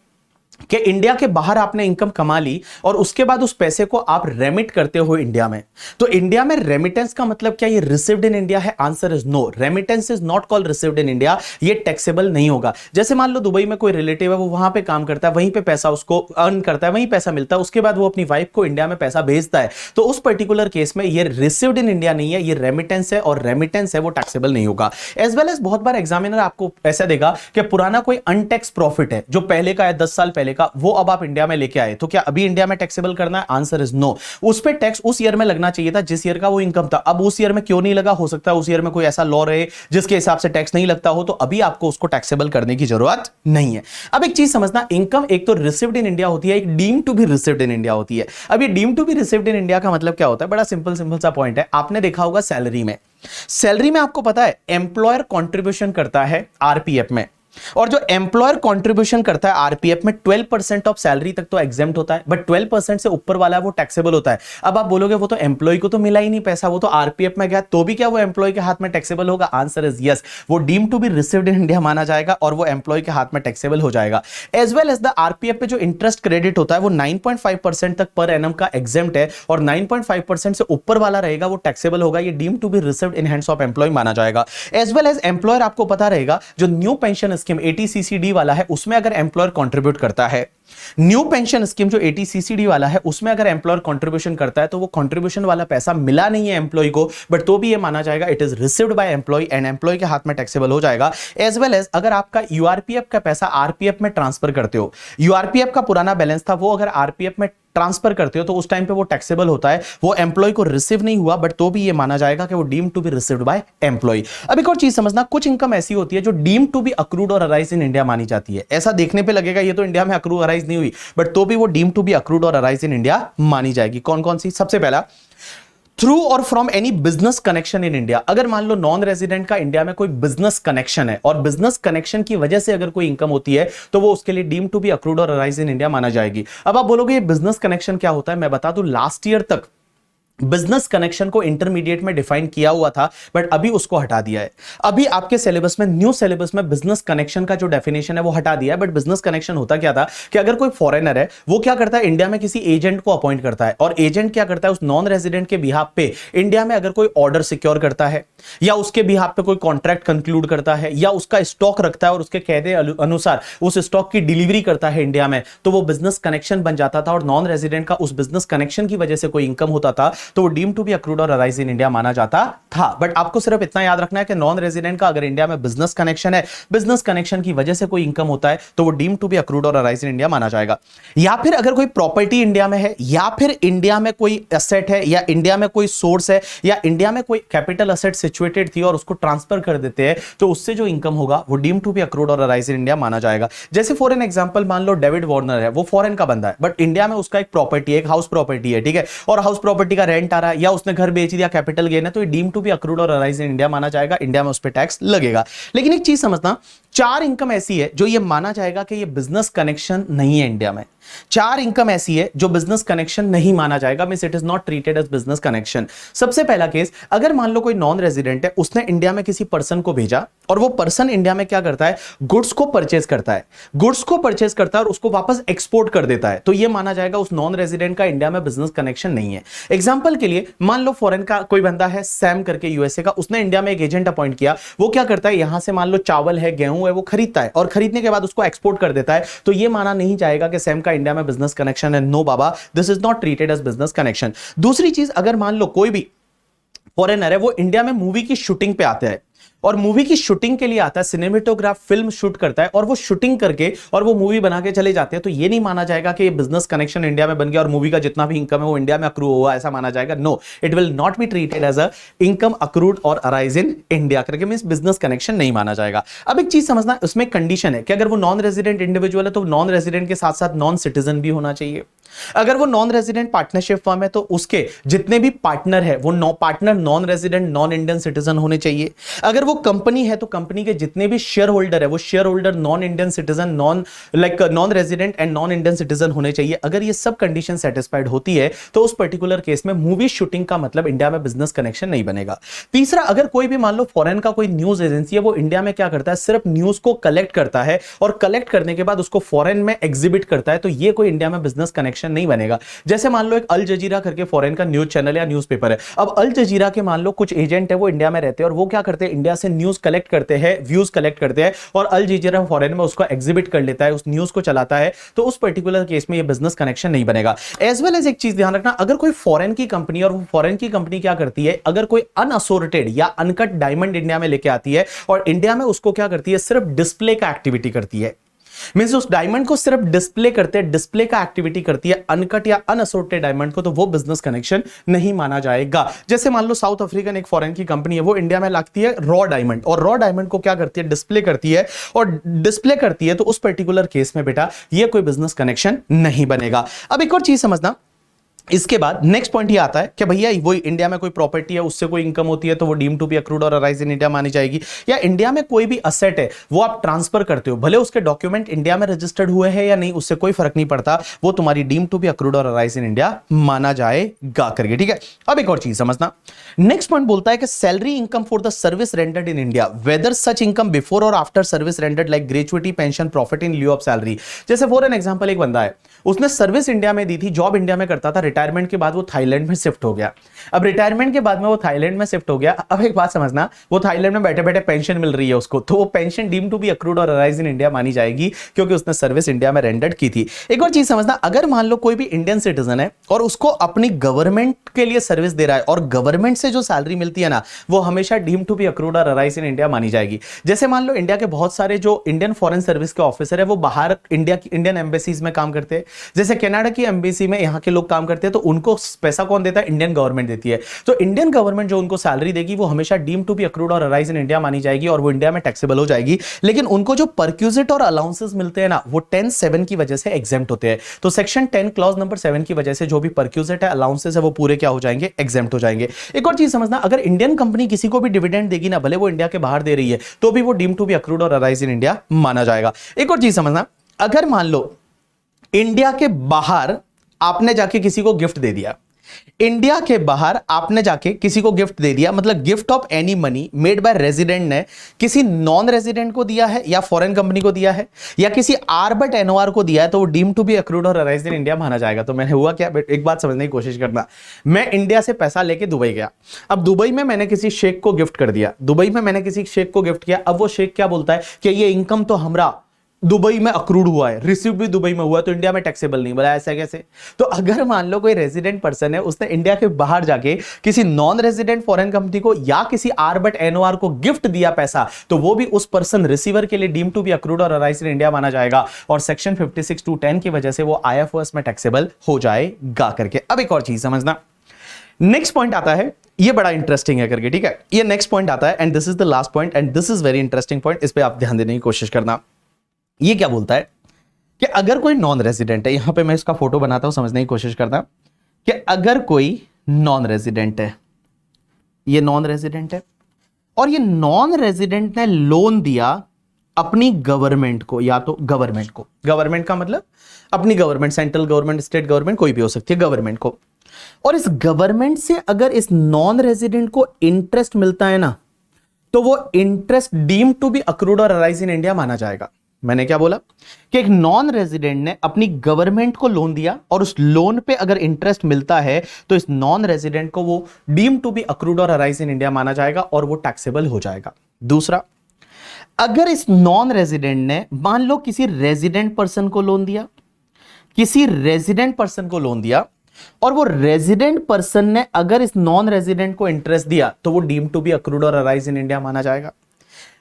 कि इंडिया के बाहर आपने इनकम कमा ली और उसके बाद उस पैसे को आप रेमिट करते हो इंडिया में, तो इंडिया में रेमिटेंस का मतलब क्या ये रिसीव्ड इन इंडिया है? Answer is no, remittance is not called received in India, ये टैक्सेबल नहीं होगा। जैसे मान लो दुबई में कोई रिलेटिव है, वो वहां पे काम करता है, वहीं पे पैसा उसको अर्न करता है, वहीं पैसा मिलता है, उसके बाद वो अपनी वाइफ को इंडिया में पैसा भेजता है, तो उस पर्टिकुलर केस में ये रिसीव्ड इन इंडिया नहीं है, ये रेमिटेंस है, और रेमिटेंस है वो टैक्सेबल नहीं होगा। एज वेल एज बहुत बार एग्जामिनर आपको ऐसा देगा कि पुराना कोई अनटैक्स प्रॉफिट है जो पहले का है 10 साल पहले का, वो अब आप इंडिया में लेके आए, तो क्या अभी इंडिया में टैक्सेबल करना है? Answer is no. उस पे टैक्स उस ईयर में लगना चाहिए था जिस ईयर का वो इनकम था, अब उस ईयर में क्यों नहीं लगा? हो सकता है उस ईयर में कोई ऐसा लॉ रहे जिसके हिसाब से टैक्स नहीं लगता हो, तो अभी आपको उसको टैक्सेबल करने की जरूरत नहीं है। अब एक चीज समझना, इनकम एक तो रिसीव्ड इन इंडिया होती है, एक deemed to be received in India होती है। अब ये deemed to be received in India का मतलब क्या होता है? बड़ा सिंपल सा पॉइंट है, आपने देखा होगा सैलरी में आपको पता है एम्प्लॉयर कंट्रीब्यूशन करता है आरपीएफ में, और जो एम्प्लॉयर कंट्रीब्यूशन करता है आरपीएफ में 12% ऑफ सैलरी तक तो एग्जेम्प्ट होता है, बट 12% से ऊपर वाला वो टैक्सेबल होता है। अब आप बोलोगे वो तो एम्प्लॉय को तो मिला ही नहीं पैसा, वो तो आरपीएफ में गया, तो भी क्या वो एम्प्लॉय के हाथ में टैक्सेबल होगा? आंसर इज यस, वो deemed to be received in India माना जाएगा और वो एम्प्लॉय के हाथ में टैक्सेबल हो जाएगा। As well as the RPF पे जो इंटरेस्ट क्रेडिट होता है वो 9.5% तक पर एनम का एग्जेम्प्ट है, और 9.5% से ऊपर वाला रहेगा वो टैक्सेबल होगा, ये deemed to be received in hands of employee माना जाएगा। एज वेल एज एम्प्लॉयर आपको पता रहेगा जो न्यू पेंशन स्कीम 80CCD वाला है उसमें अगर एम्प्लॉयर कंट्रीब्यूट करता है, न्यू पेंशन स्कीम जो 80CCD वाला है उसमें अगर एम्प्लॉयर कंट्रीब्यूशन करता है, तो वो कंट्रीब्यूशन वाला पैसा मिला नहीं है एम्प्लॉय को, बट तो भी ये माना जाएगा it is received by employee and employee के हाथ में टैक्सेबल हो जाएगा। एज वेल एज अगर आपका यूआरपीएफ का पैसा आरपीएफ में ट्रांसफर करते हो, यूआरपीएफ का पुराना बैलेंस था वो अगर आरपीएफ में ट्रांसफर करते हो तो उस टाइम पे वो टैक्सेबल होता है, वो एम्प्लॉय को रिसीव नहीं हुआ, बट तो भी ये माना जाएगा कि वो deemed to be received by employee. अब एक और चीज समझना, कुछ इनकम ऐसी होती है जो डीम्ड टू बी अक्रूड और अराइज इन इंडिया मानी जाती है। ऐसा देखने पे लगेगा ये तो इंडिया में अक्रू अराइज नहीं हुई, बट तो भी वो डीम्ड टू बी अक्रूड और अराइज इन इंडिया मानी जाएगी। कौन कौन सी? सबसे पहला, थ्रू और from any business connection in India. अगर मान लो नॉन रेजिडेंट का इंडिया में कोई बिजनेस कनेक्शन है और बिजनेस कनेक्शन की वजह से अगर कोई इनकम होती है तो वो उसके लिए डीम्ड टू बी अक्रूड और अराइज इन इंडिया माना जाएगी। अब आप बोलोगे ये बिजनेस कनेक्शन क्या होता है? मैं बता दूं, लास्ट ईयर तक बिजनेस कनेक्शन को इंटरमीडिएट में डिफाइन किया हुआ था, बट अभी उसको हटा दिया है। अभी आपके सिलेबस में, न्यू सिलेबस में बिजनेस कनेक्शन का जो डेफिनेशन है वो हटा दिया है। बट बिजनेस कनेक्शन होता क्या था कि अगर कोई फॉरेनर है, वो क्या करता है, इंडिया में किसी एजेंट को अपॉइंट करता है, और एजेंट क्या करता है, उस नॉन रेजिडेंट के बिहाफ पे इंडिया में अगर कोई ऑर्डर सिक्योर करता है, या उसके बिहाफ पे कोई कॉन्ट्रैक्ट कंक्लूड करता है, या उसका स्टॉक रखता है और उसके कहने अनुसार उस स्टॉक की डिलीवरी करता है इंडिया में, तो वो बिजनेस कनेक्शन बन जाता था, और नॉन रेजिडेंट का उस बिजनेस कनेक्शन की वजह से कोई इनकम होता था, तो वो डीम टू बी अक्रूड और अराइज इन इंडिया माना जाता था। बट आपको सिर्फ इतना याद रखना है कि नॉन रेजिडेंट का अगर इंडिया में बिजनेस कनेक्शन है, बिजनेस कनेक्शन की वजह से कोई इनकम होता है, तो वो डीम टू बी अक्रूड और अराइज इन इंडिया माना जाएगा। या फिर अगर कोई प्रॉपर्टी इंडिया में है, या फिर इंडिया में कोई एसेट है, या इंडिया में कोई सोर्स है, या इंडिया में कोई कैपिटल एसेट सिचुएटेड थी और उसको ट्रांसफर कर देते हैं, तो उससे जो इनकम होगा वो डीम टू बी अक्रूड और अराइज इन इंडिया माना जाएगा। जैसे फॉर एन एग्जांपल मान लो डेविड वार्नर है, वो फॉरेन का बंदा है, बट इंडिया में उसका एक प्रॉपर्टी है, एक हाउस प्रॉपर्टी है, ठीक है, और हाउस प्रॉपर्टी का रेंट आ रहा है, या उसने घर बेच दिया, कैपिटल गेन है, तो ये डीम टू बी अक्रूड और अराइज इन इंडिया माना जाएगा। इंडिया में उस पर टैक्स लगेगा। लेकिन एक चीज समझना, 4 इनकम ऐसी है जो ये माना जाएगा कि ये बिजनेस कनेक्शन नहीं है इंडिया में। 4 इनकम ऐसी है जो बिजनेस कनेक्शन नहीं माना जाएगा, means it is not treated as business connection. सबसे पहला केस, अगर मान लो कोई नॉन रेजिडेंट है, उसने इंडिया में किसी पर्सन को भेजा, और वो पर्सन इंडिया में क्या करता है, गुड्स को परचेज करता है, गुड्स को परचेज करता है और उसको वापस एक्सपोर्ट कर देता है, तो ये माना जाएगा उस नॉन रेजिडेंट का इंडिया में बिजनेस कनेक्शन नहीं है। एग्जांपल के लिए मान लो फॉरेन का कोई बंदा है, सैम करके, यूएसए का, उसने इंडिया में एक एजेंट अपॉइंट किया, वो क्या करता है, यहां से मान लो चावल है, गेहूं है, वो खरीदता है, और खरीदने के बाद उसको एक्सपोर्ट कर देता है, तो ये माना नहीं जाएगा कि सैम का इंडिया में बिजनेस कनेक्शन है। नो बाबा, this is not treated as business connection. दूसरी चीज, अगर मान लो कोई भी फॉरेनर है, वो इंडिया में मूवी की शूटिंग पे आते हैं, और मूवी की शूटिंग के लिए आता है, सिनेमेटोग्राफ फिल्म शूट करता है, और वो शूटिंग करके और वो मूवी बना के चले जाते हैं, तो ये नहीं माना जाएगा कि ये बिजनेस कनेक्शन इंडिया में बन गया और मूवी का जितना भी इनकम है वो इंडिया में अक्रू हुआ, ऐसा माना जाएगा। No, it will not be treated as a income accrued और अराइज इन इंडिया करके, मींस बिजनेस कनेक्शन नहीं माना जाएगा। अब एक चीज समझना, उसमें कंडीशन है कि अगर वो नॉन रेजिडेंट इंडिविजुअल है, तो नॉन रेजिडेंट के साथ साथ नॉन सिटीजन भी होना चाहिए। अगर वो नॉन रेजिडेंट पार्टनरशिप फर्म है, तो उसके जितने भी पार्टनर है वो partner non resident non Indian citizen होने चाहिए। अगर वो कंपनी है, तो कंपनी के जितने भी शेयर होल्डर है, वो share holder non Indian citizen, non resident and non Indian citizen होने चाहिए। अगर ये सब कंडीशन सेटिस्फाइड होती है, तो उस पर्टिकुलर केस में मूवी शूटिंग का मतलब इंडिया में बिजनेस कनेक्शन नहीं बनेगा। तीसरा, अगर कोई भी मान लो फॉरेन का कोई न्यूज एजेंसी है, वो इंडिया में क्या करता है, सिर्फ न्यूज को कलेक्ट करता है, और कलेक्ट करने के बाद उसको फॉरेन में एग्जिबिट करता है, तो ये कोई इंडिया में बिजनेस कनेक्शन नहीं बनेगा। जैसे मान लो एक अल जजीरा करके फॉरेन का न्यूज चैनल या न्यूज़पेपर है, अब अल जजीरा के मान लो कुछ एजेंट है, वो इंडिया में रहते हैं, और वो क्या करते हैं, इंडिया से न्यूज कलेक्ट करते हैं, व्यूज कलेक्ट करते हैं, और अल जजीरा फॉरेन में उसको एग्जिबिट कर लेता है, उस न्यूज को चलाता है, तो उस पर्टिकुलर केस में ये बिजनेस कनेक्शन नहीं बनेगा। एज वेल एज एक चीज ध्यान रखना, अगर कोई फॉरेन की कंपनी, और वो फॉरेन की कंपनी क्या करती है, अगर कोई अनअसोर्टेड या अनकट डायमंड इंडिया में लेके आती है, और इंडिया में उसको क्या करती है, सिर्फ डिस्प्ले का एक्टिविटी करती है, मींस उस डायमंड को सिर्फ डिस्प्ले करते हैं, डिस्प्ले का एक्टिविटी करती है अनकट या अनअसोर्टेड डायमंड को, तो वो बिजनेस कनेक्शन नहीं माना जाएगा। जैसे मान लो साउथ अफ्रीकन एक फॉरेन की कंपनी है, वो इंडिया में लाती है रॉ डायमंड, और रॉ डायमंड को क्या करती है, डिस्प्ले करती है, और डिस्प्ले करती है, तो उस पर्टिकुलर केस में बेटा ये कोई बिजनेस कनेक्शन नहीं बनेगा। अब एक और चीज समझना, इसके बाद नेक्स्ट पॉइंट ये आता है कि भैया वो इंडिया में कोई प्रॉपर्टी है, उससे कोई इनकम होती है, तो वो डीम टू बी अक्रूड और अराइज इन इंडिया मानी जाएगी। या इंडिया में कोई भी असेट है, वो आप ट्रांसफर करते हो, भले उसके डॉक्यूमेंट इंडिया में रजिस्टर्ड हुए हैं या नहीं, उससे कोई फर्क नहीं पड़ता, वो तुम्हारी डीम टू बी अक्रूड और अराइज इन इंडिया माना जाएगा करके, ठीक है। अब एक और चीज समझना, नेक्स्ट पॉइंट बोलता है कि salary income for the service rendered in India, whether such income before or after service rendered like gratuity, pension, profit in lieu of salary. जैसे फॉर एन एग्जांपल, एक बंदा है, उसने सर्विस इंडिया में दी थी, जॉब इंडिया में करता था, रिटायरमेंट के बाद वो थाईलैंड में शिफ्ट हो गया। अब रिटायरमेंट के बाद में वो थाईलैंड में शिफ्ट हो गया। अब एक बात समझना, वो थाईलैंड में बैठे बैठे पेंशन मिल रही है उसको, तो वो pension deem to be accrued और अराइज इन इंडिया मानी जाएगी, क्योंकि उसने सर्विस इंडिया में रेंडर्ड की थी। एक और चीज समझना, अगर मान लो कोई भी इंडियन सिटीजन है और उसको अपनी गवर्नमेंट के लिए सर्विस दे रहा है, और गवर्नमेंट से जो सैलरी मिलती है ना, वो हमेशा डीम टू बी अक्रूड और अराइज इन इंडिया मानी जाएगी। जैसे मान लो इंडिया के बहुत सारे जो इंडियन फॉरेन सर्विस के ऑफिसर है, वो बाहर इंडियन एम्बेसीज में काम करते हैं। जैसे कनाडा की एम्बेसी में यहाँ के लोग काम करते हैं, तो उनको पैसा कौन देता है, इंडियन गवर्नमेंट देती है। तो इंडियन गवर्नमेंट जो उनको सैलरी देगी, वो हमेशा डीम टू बी अक्रूड और अराइज इन इंडिया मानी जाएगी, और वो इंडिया में टैक्सेबल हो जाएगी। लेकिन उनको जो परक्यूजिट और अलाउंसेस मिलते हैं ना, वो 10(7) की वजह से एग्जेम्प्ट होते हैं। तो सेक्शन 10 क्लॉज नंबर 7 की वजह से जो भी परक्यूजिट है, अलाउंसेस है, वो पूरे क्या हो जाएंगे, एग्जेम्प्ट हो जाएंगे। एक और चीज समझना, अगर इंडियन कंपनी किसी को भी डिविडेंड देगी ना, भले वो इंडिया के बाहर दे रही है, तो भी वो डीम टू बी अक्रूड और अराइज इन इंडिया माना जाएगा। एक और चीज समझना, अगर मान लो इंडिया के बाहर आपने जाके किसी को गिफ्ट दे दिया, इंडिया के बाहर आपने जाके किसी को गिफ्ट दे दिया, मतलब gift of any money made by resident ने किसी नॉन रेजिडेंट को दिया है या फॉरेन कंपनी को दिया है या किसी आर बट एनओआर को दिया है, तो वो डीम टू बी अक्रूड और अराइज्ड इन इंडिया माना जाएगा। तो मैंने हुआ क्या, एक बात समझने की कोशिश करना। मैं इंडिया से पैसा लेके दुबई गया, अब दुबई में मैंने किसी शेख को गिफ्ट कर दिया, दुबई में मैंने किसी शेख को गिफ्ट किया। अब वो शेख क्या बोलता है कि ये इनकम तो हमारा दुबई में अक्रूड हुआ है, रिसीव भी दुबई में हुआ, तो इंडिया में टैक्सेबल नहीं। बोला ऐसा कैसे? तो अगर मान लो कोई रेजिडेंट पर्सन है, उसने इंडिया के बाहर जाके किसी नॉन रेजिडेंट फॉरेन कंपनी को या किसी आर बट एनओआर को गिफ्ट दिया पैसा, तो वो भी उस पर्सन रिसीवर के लिए डीम टू बी अक्रूड और अराइज्ड इन इंडिया माना जाएगा, और सेक्शन 56(2)(10) की वजह से वो आईएफओएस में टैक्सेबल हो जाएगा करके। अब एक और चीज समझना, नेक्स्ट पॉइंट आता है, ये बड़ा इंटरेस्टिंग है करके, ठीक है। ये नेक्स्ट पॉइंट आता है and this is the last point and this is very interesting point, इस पे आप ध्यान देने की कोशिश करना। ये क्या बोलता है कि अगर कोई नॉन रेजिडेंट है, यहां पे मैं इसका फोटो बनाता हूं, समझने की कोशिश करता कि अगर कोई नॉन रेजिडेंट है, ये नॉन रेजिडेंट है और ये नॉन रेजिडेंट ने लोन दिया अपनी गवर्नमेंट को, या तो गवर्नमेंट को, गवर्नमेंट का मतलब अपनी government, central government, state government, कोई भी हो सकती है, गवर्नमेंट को, और इस गवर्नमेंट से अगर इस नॉन रेजिडेंट को इंटरेस्ट मिलता है ना, तो वो interest deem to be accrued और अराइज इन इंडिया माना जाएगा। मैंने क्या बोला कि एक नॉन रेजिडेंट ने अपनी गवर्नमेंट को लोन दिया और उस लोन पे अगर इंटरेस्ट मिलता है तो इस नॉन रेजिडेंट को वो डीम टू बी अक्रूड और अराइज इन इंडिया माना जाएगा और वो टैक्सेबल हो जाएगा। दूसरा, अगर इस नॉन रेजिडेंट ने मान लो किसी रेजिडेंट पर्सन को लोन दिया, किसी रेजिडेंट पर्सन को लोन दिया और वो रेजिडेंट पर्सन ने अगर इस नॉन रेजिडेंट को इंटरेस्ट दिया, तो वो डीम टू बी अक्रूड और अराइज इन इंडिया माना जाएगा।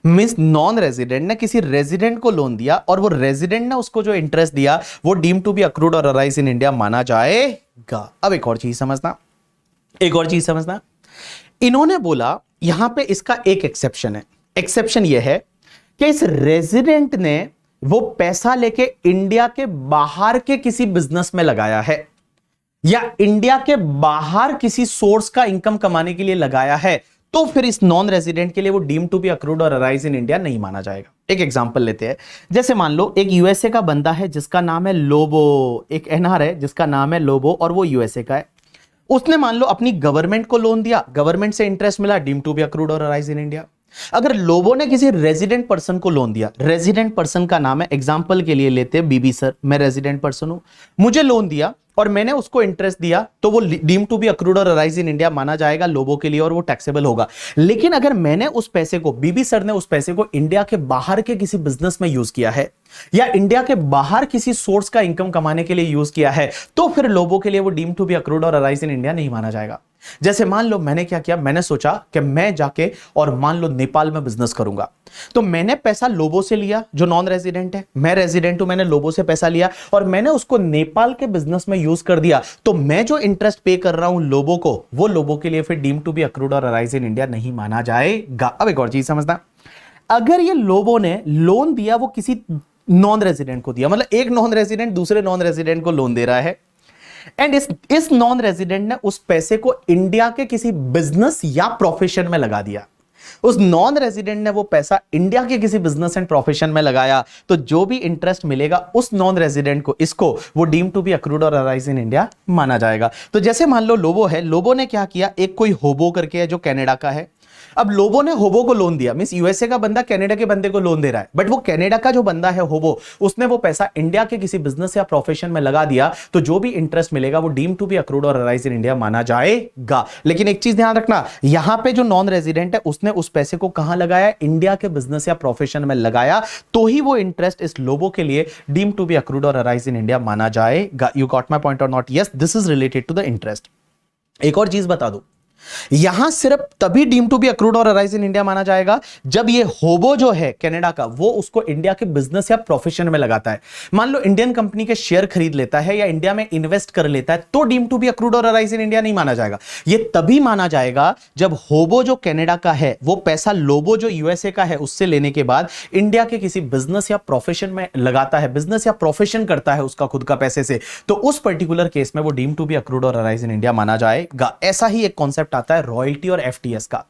मींस नॉन रेजिडेंट ने किसी रेजिडेंट को लोन दिया और वो रेजिडेंट ने उसको जो इंटरेस्ट दिया वो डीम टू बी अक्रूड और अराइज इन इंडिया माना जाएगा। अब एक और चीज समझना, एक और चीज समझना, इन्होंने बोला यहां पे इसका एक एक्सेप्शन है। एक्सेप्शन ये है कि इस रेजिडेंट ने वो पैसा लेके इंडिया के बाहर के किसी बिजनेस में लगाया है या इंडिया के बाहर किसी सोर्स का इनकम कमाने के लिए लगाया है, तो फिर इस नॉन रेजिडेंट के लिए वो डीम टू बी अक्रूड और अराइज इन इंडिया नहीं माना जाएगा। एक एग्जांपल लेते हैं, जैसे मान लो एक यूएसए का बंदा है जिसका नाम है लोबो, एक एनआर है जिसका नाम है लोबो और वो यूएसए का है। उसने मान लो अपनी गवर्नमेंट को लोन दिया, गवर्नमेंट से इंटरेस्ट मिला, डीम टू बी अक्रूड और अराइज इन इंडिया। अगर लोबो ने किसी रेजिडेंट पर्सन को लोन दिया, रेजिडेंट पर्सन का नाम है, एग्जांपल के लिए लेते हैं बीबी सर, मैं रेजिडेंट पर्सन हूं, मुझे लोन दिया और मैंने उसको इंटरेस्ट दिया, तो वो डीम टू बी अक्रूड और अराइज इन इंडिया माना जाएगा लोबो के लिए और वो टैक्सेबल होगा। लेकिन अगर मैंने उस पैसे को, बीबी सर ने उस पैसे को इंडिया के बाहर के किसी बिजनेस में यूज किया है या इंडिया के बाहर किसी सोर्स का इनकम कमाने के लिए यूज किया है, तो फिर लोबो के लिए वो डीम टू बी अक्रूड और अराइज इन इंडिया नहीं माना जाएगा। जैसे मान लो मैंने क्या किया, मैंने सोचा कि मैं जाके और मान लो नेपाल में बिजनेस करूंगा, तो मैंने पैसा लोबो से लिया जो नॉन रेजिडेंट है, मैं रेजिडेंट हूं, मैंने लोबो से पैसा लिया और मैंने उसको नेपाल के बिजनेस में यूज कर दिया, तो मैं जो इंटरेस्ट पे कर रहा हूं लोबो को, वो लोबो के लिए फिर डीम टू बी अक्रूड और अराइज इन इंडिया नहीं माना जाएगा। अब एक और चीज समझना, अगर ये लोबो ने लोन दिया वो किसी नॉन रेजिडेंट को दिया, मतलब एक नॉन रेजिडेंट दूसरे नॉन रेजिडेंट को लोन दे रहा है एंड इस नॉन रेजिडेंट ने उस पैसे को इंडिया के किसी बिजनेस या प्रोफेशन में लगा दिया, उस नॉन रेजिडेंट ने वो पैसा इंडिया के किसी बिजनेस एंड प्रोफेशन में लगाया, तो जो भी इंटरेस्ट मिलेगा उस नॉन रेजिडेंट को, इसको वो डीम टू बी अक्रूड और अराइज इन इंडिया माना जाएगा। तो जैसे मान लो लोबो है, लोबो ने क्या किया, एक कोई होबो करके है जो कनाडा का है, अब लोबो ने होबो को लोन दिया, मींस यूएसए का बंदा कनाडा के बंदे को लोन दे रहा है, बट वो कनाडा का जो बंदा है होबो, उसने वो पैसा इंडिया के किसी बिजनेस या प्रोफेशन में लगा दिया, तो जो भी इंटरेस्ट मिलेगा वो डीम टू बी अक्रूड और अराइज इन इंडिया माना जाएगा। लेकिन एक चीज ध्यान रखना, यहां पे जो नॉन रेजिडेंट है उसने उस पैसे को कहां लगाया, इंडिया के बिजनेस या प्रोफेशन में लगाया, तो ही वो इंटरेस्ट इस लोबो के लिए डीम टू बी अक्रूड और अराइज इन इंडिया माना जाएगा। यू गॉट माई पॉइंट और not? Yes, this is related to the interest. एक और चीज बता दो, यहां सिर्फ तभी डीम टू बी अक्रूड और अराइज इन इंडिया माना जाएगा जब ये होबो जो है कनाडा का, वो उसको इंडिया के बिजनेस या प्रोफेशन में लगाता है। मान लो इंडियन कंपनी के शेयर खरीद लेता है या इंडिया में इन्वेस्ट कर लेता है, तो डीम टू बी अक्रूड और अराइज इन इंडिया नहीं माना जाएगा। ये तभी माना जाएगा जब होबो जो कनाडा का है वो पैसा लोबो जो यूएसए का है उससे लेने के बाद इंडिया के किसी बिजनेस या प्रोफेशन में लगाता है, बिजनेस या प्रोफेशन करता है उसका खुद का पैसे से, तो उस पर्टिकुलर केस में वो डीम टू बी अक्रूड और अराइज इन इंडिया माना जाएगा। ऐसा ही एक कॉन्सेप्ट आता है रॉयल्टी और एफटीएस का।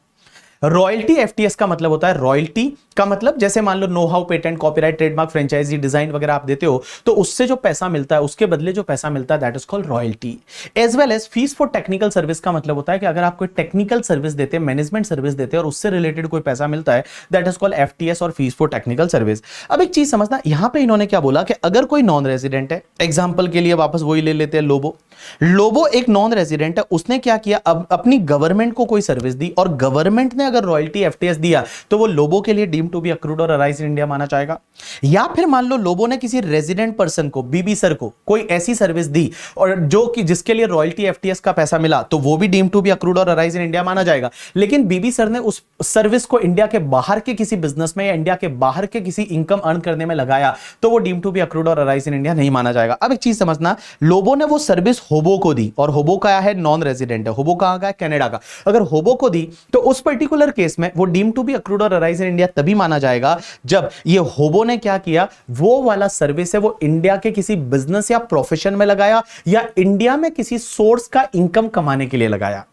रॉयल्टी एफटीएस का मतलब होता है, रॉयल्टी का मतलब जैसे मान लो know how, patent, copyright, trademark, franchisee, design वगैरह आप देते हो, तो उससे जो पैसा मिलता है, उसके बदले जो पैसा मिलता है, that is called royalty. As well as fees for technical service का मतलब होता है कि अगर आप कोई टेक्निकल सर्विस देते हैं, मैनेजमेंट सर्विस देते हैं और उससे रिलेटेड कोई पैसा मिलता है, दैट इज कॉल्ड एफटीएस और फीस फॉर टेक्निकल सर्विस। अब एक चीज समझना, यहां पे इन्होंने क्या बोला कि अगर कोई नॉन रेजिडेंट है, एग्जांपल के लिए वापस वही ले लेते हैं, लोबो। लोबो एक नॉन रेजिडेंट है, उसने क्या किया, अब अपनी गवर्नमेंट को कोई सर्विस दी और गवर्नमेंट ने अगर रॉयल्टी एफटीएस दिया, तो वो लोबो के लिए डीम टू बी अक्रूड और अराइज इन इंडिया माना जाएगा। या फिर मान लो लोबो ने किसी रेजिडेंट पर्सन को, बीबी सर को कोई ऐसी सर्विस दी और जो कि जिसके लिए रॉयल्टी एफटीएस का पैसा मिला, तो वो भी डीम टू बी अक्रूड और अराइज इन इंडिया माना जाएगा। लेकिन बीबी सर ने उस सर्विस को इंडिया के बाहर के किसी बिजनेस में या इंडिया के बाहर के किसी इनकम अर्न करने में लगाया, तो वो डीम टू बी अक्रूड और अराइज इन इंडिया नहीं माना जाएगा। अब एक चीज समझना, लोबो ने वो सर्विस होबो को दी, और होबो का है नॉन रेजिडेंट है, होबो कहां का है, कनाडा का। अगर होबो को दी तो उस पर्टिकुलर केस में वो डीम टू बी अक्रूड और अराइज इन इंडिया तभी माना जाएगा जब ये होबो ने क्या किया, वो वाला सर्विस है वो इंडिया के किसी बिजनेस या प्रोफेशन में लगाया या इंडिया में किसी सोर्स का इनकम कमाने के लिए लगाया।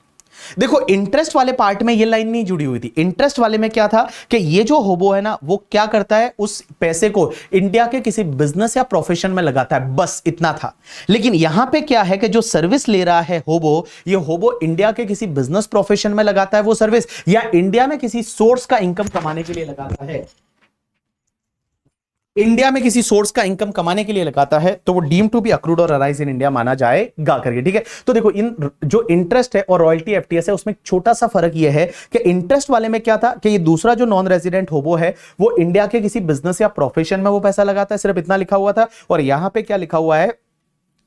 देखो इंटरेस्ट वाले पार्ट में ये लाइन नहीं जुड़ी हुई थी। इंटरेस्ट वाले में क्या था कि ये जो होबो है ना, वो क्या करता है, उस पैसे को इंडिया के किसी बिजनेस या प्रोफेशन में लगाता है, बस इतना था। लेकिन यहां पे क्या है कि जो सर्विस ले रहा है होबो, ये होबो इंडिया के किसी बिजनेस प्रोफेशन में लगाता है वो सर्विस, या इंडिया में किसी सोर्स का इनकम कमाने के लिए लगाता है, इंडिया में किसी सोर्स का इनकम कमाने के लिए लगाता है, तो वो डीम टू बी अक्रूड और अराइज इन इंडिया माना जाएगा करके। ठीक है, तो देखो इन जो इंटरेस्ट है और रॉयल्टी एफटीएस है, उसमें छोटा सा फर्क ये है कि इंटरेस्ट वाले में क्या था कि ये दूसरा जो नॉन रेजिडेंट होबो है, वो इंडिया के किसी बिजनेस या प्रोफेशन में वो पैसा लगाता है, सिर्फ इतना लिखा हुआ था। और यहां पे क्या लिखा हुआ है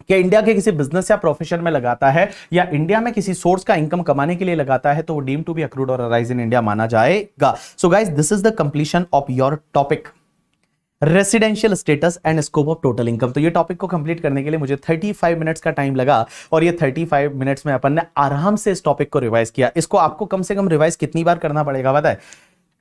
कि इंडिया के किसी बिजनेस या प्रोफेशन में लगाता है या इंडिया में किसी सोर्स का इनकम कमाने के लिए लगाता है, तो वो डीम टू बी अक्रूड और अराइज इन इंडिया माना जाएगा। So guys, this is the completion of your topic residential status and scope of total income. तो ये टॉपिक को कंप्लीट करने के लिए मुझे 35 मिनट्स का टाइम लगा, और ये 35 मिनट्स में अपन ने आराम से इस टॉपिक को रिवाइज किया। इसको आपको कम से कम रिवाइज कितनी बार करना पड़ेगा पता है?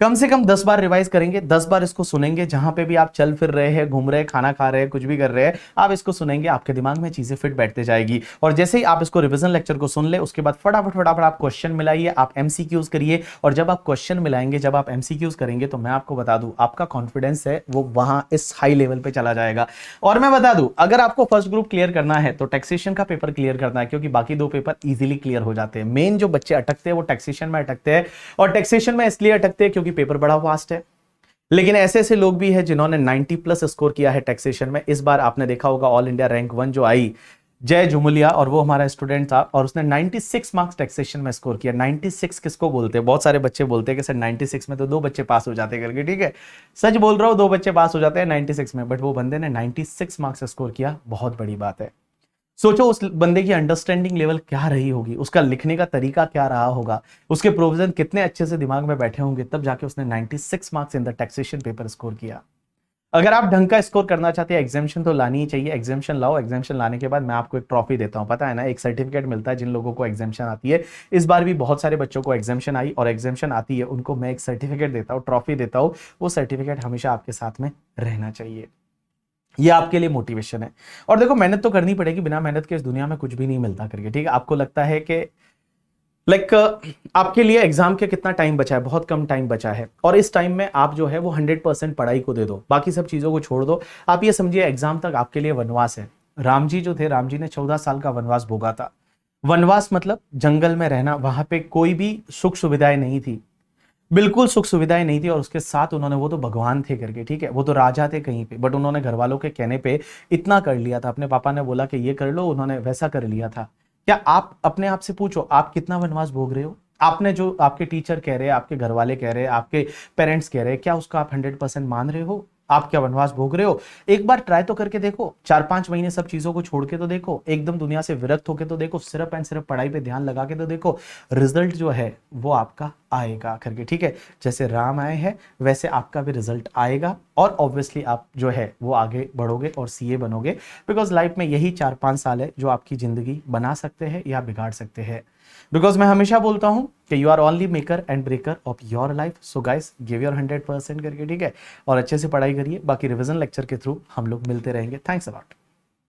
कम से कम 10 बार रिवाइज करेंगे, 10 बार इसको सुनेंगे। जहां पे भी आप चल फिर रहे हैं, घूम रहे हैं, खाना खा रहे हैं, कुछ भी कर रहे हैं, आप इसको सुनेंगे, आपके दिमाग में चीजें फिट बैठते जाएगी। और जैसे ही आप इसको रिवीजन लेक्चर को सुन ले, उसके बाद फटाफट फटाफट आप क्वेश्चन मिलाइए, आप एमसीक्यूज करिए। और जब आप क्वेश्चन मिलाएंगे, जब आप एमसीक्यूज करेंगे, तो मैं आपको बता दूं, आपका कॉन्फिडेंस है वो वहां इस हाई लेवल पे चला जाएगा। और मैं बता दूं, अगर आपको फर्स्ट ग्रुप क्लियर करना है तो टैक्सेशन का पेपर क्लियर करना है, क्योंकि बाकी दो पेपर इजीली क्लियर हो जाते हैं। मेन जो बच्चे अटकते हैं वो टैक्सेशन में अटकते हैं, और टैक्सेशन में इसलिए अटकते हैं क्योंकि पेपर बड़ा वास्ट है। लेकिन ऐसे ऐसे लोग भी हैं जिन्होंने 90 प्लस स्कोर किया है टैक्सेशन में। इस बार आपने देखा होगा ऑल इंडिया रैंक 1 जो आई, जय झुमुलिया, और वो हमारा स्टूडेंट था, और उसने 96 मार्क्स टैक्सेशन में स्कोर किया। 96 किसको बोलते हैं? बहुत सारे बच्चे बोलते हैं कि सर 96 में तो 2 बच्चे पास हो जाते हैं करके। ठीक है, सच बोल रहा हूं, 2 बच्चे पास हो जाते हैं 96 में, बट वो बंदे ने 96 मार्क्स स्कोर किया, बहुत बड़ी बात है। सोचो उस बंदे की अंडरस्टैंडिंग लेवल क्या रही होगी, उसका लिखने का तरीका क्या रहा होगा, उसके प्रोविजन कितने अच्छे से दिमाग में बैठे होंगे, तब जाके उसने 96 marks in the taxation paper score किया। अगर आप ढंग का स्कोर करना चाहते हैं, एग्जामिशन तो लानी ही चाहिए। एग्जामिशन लाओ, एग्जामिशन लाने के बाद मैं आपको एक ट्रॉफी देता हूं, पता है ना, एक सर्टिफिकेट मिलता है जिन लोगों को एग्जामिशन आती है। इस बार भी बहुत सारे बच्चों को एग्जामिशन आई, और एग्जामिशन आती है उनको मैं एक सर्टिफिकेट देता हूं, ट्रॉफी देता हूं। वो सर्टिफिकेट हमेशा आपके साथ में रहना चाहिए, ये आपके लिए मोटिवेशन है। और देखो, मेहनत तो करनी पड़ेगी, बिना मेहनत के इस दुनिया में कुछ भी नहीं मिलता करके। ठीक है, आपको लगता है कि आपके लिए एग्जाम के कितना टाइम बचा है? बहुत कम टाइम बचा है, और इस टाइम में आप जो है वो 100% पढ़ाई को दे दो, बाकी सब चीजों को छोड़ दो। आप ये समझिए एग्जाम तक आपके लिए वनवास है। राम जी जो थे, राम जी ने 14 साल का वनवास भोगा था। वनवास मतलब जंगल में रहना, वहां पे कोई भी सुख सुविधाएं नहीं थी, बिल्कुल सुख सुविधाएं नहीं थी, और उसके साथ उन्होंने, वो तो भगवान थे करके, ठीक है, वो तो राजा थे कहीं पे, बट उन्होंने घर वालों के कहने पे इतना कर लिया था। अपने पापा ने बोला कि ये कर लो, उन्होंने वैसा कर लिया था। क्या आप अपने आप से पूछो, आप कितना वनवास भोग रहे हो? आपने जो आपके टीचर कह रहे हैं, आपके घर वाले कह रहे हैं, आपके पेरेंट्स कह रहे हैं, क्या उसका आप 100% मान रहे हो? आप क्या वनवास भोग रहे हो? एक बार ट्राई तो करके देखो, 4-5 महीने सब चीजों को छोड़ के तो देखो, एकदम दुनिया से विरक्त होके तो देखो, सिर्फ एंड सिर्फ पढ़ाई पे ध्यान लगा के तो देखो, रिजल्ट जो है वो आपका आएगा करके। ठीक है, जैसे राम आए हैं वैसे आपका भी रिजल्ट आएगा, और ऑब्वियसली आप जो है वो आगे बढ़ोगे और सीए बनोगे, बिकॉज लाइफ में यही 4-5 साल है जो आपकी जिंदगी बना सकते हैं या बिगाड़ सकते हैं। बिकॉज मैं हमेशा बोलता हूं कि you are only maker and breaker of your life. So guys, give your 100% करके। ठीक है, और अच्छे से पढ़ाई करिए, बाकी रिवीजन लेक्चर के थ्रू हम लोग मिलते रहेंगे। Thanks a lot.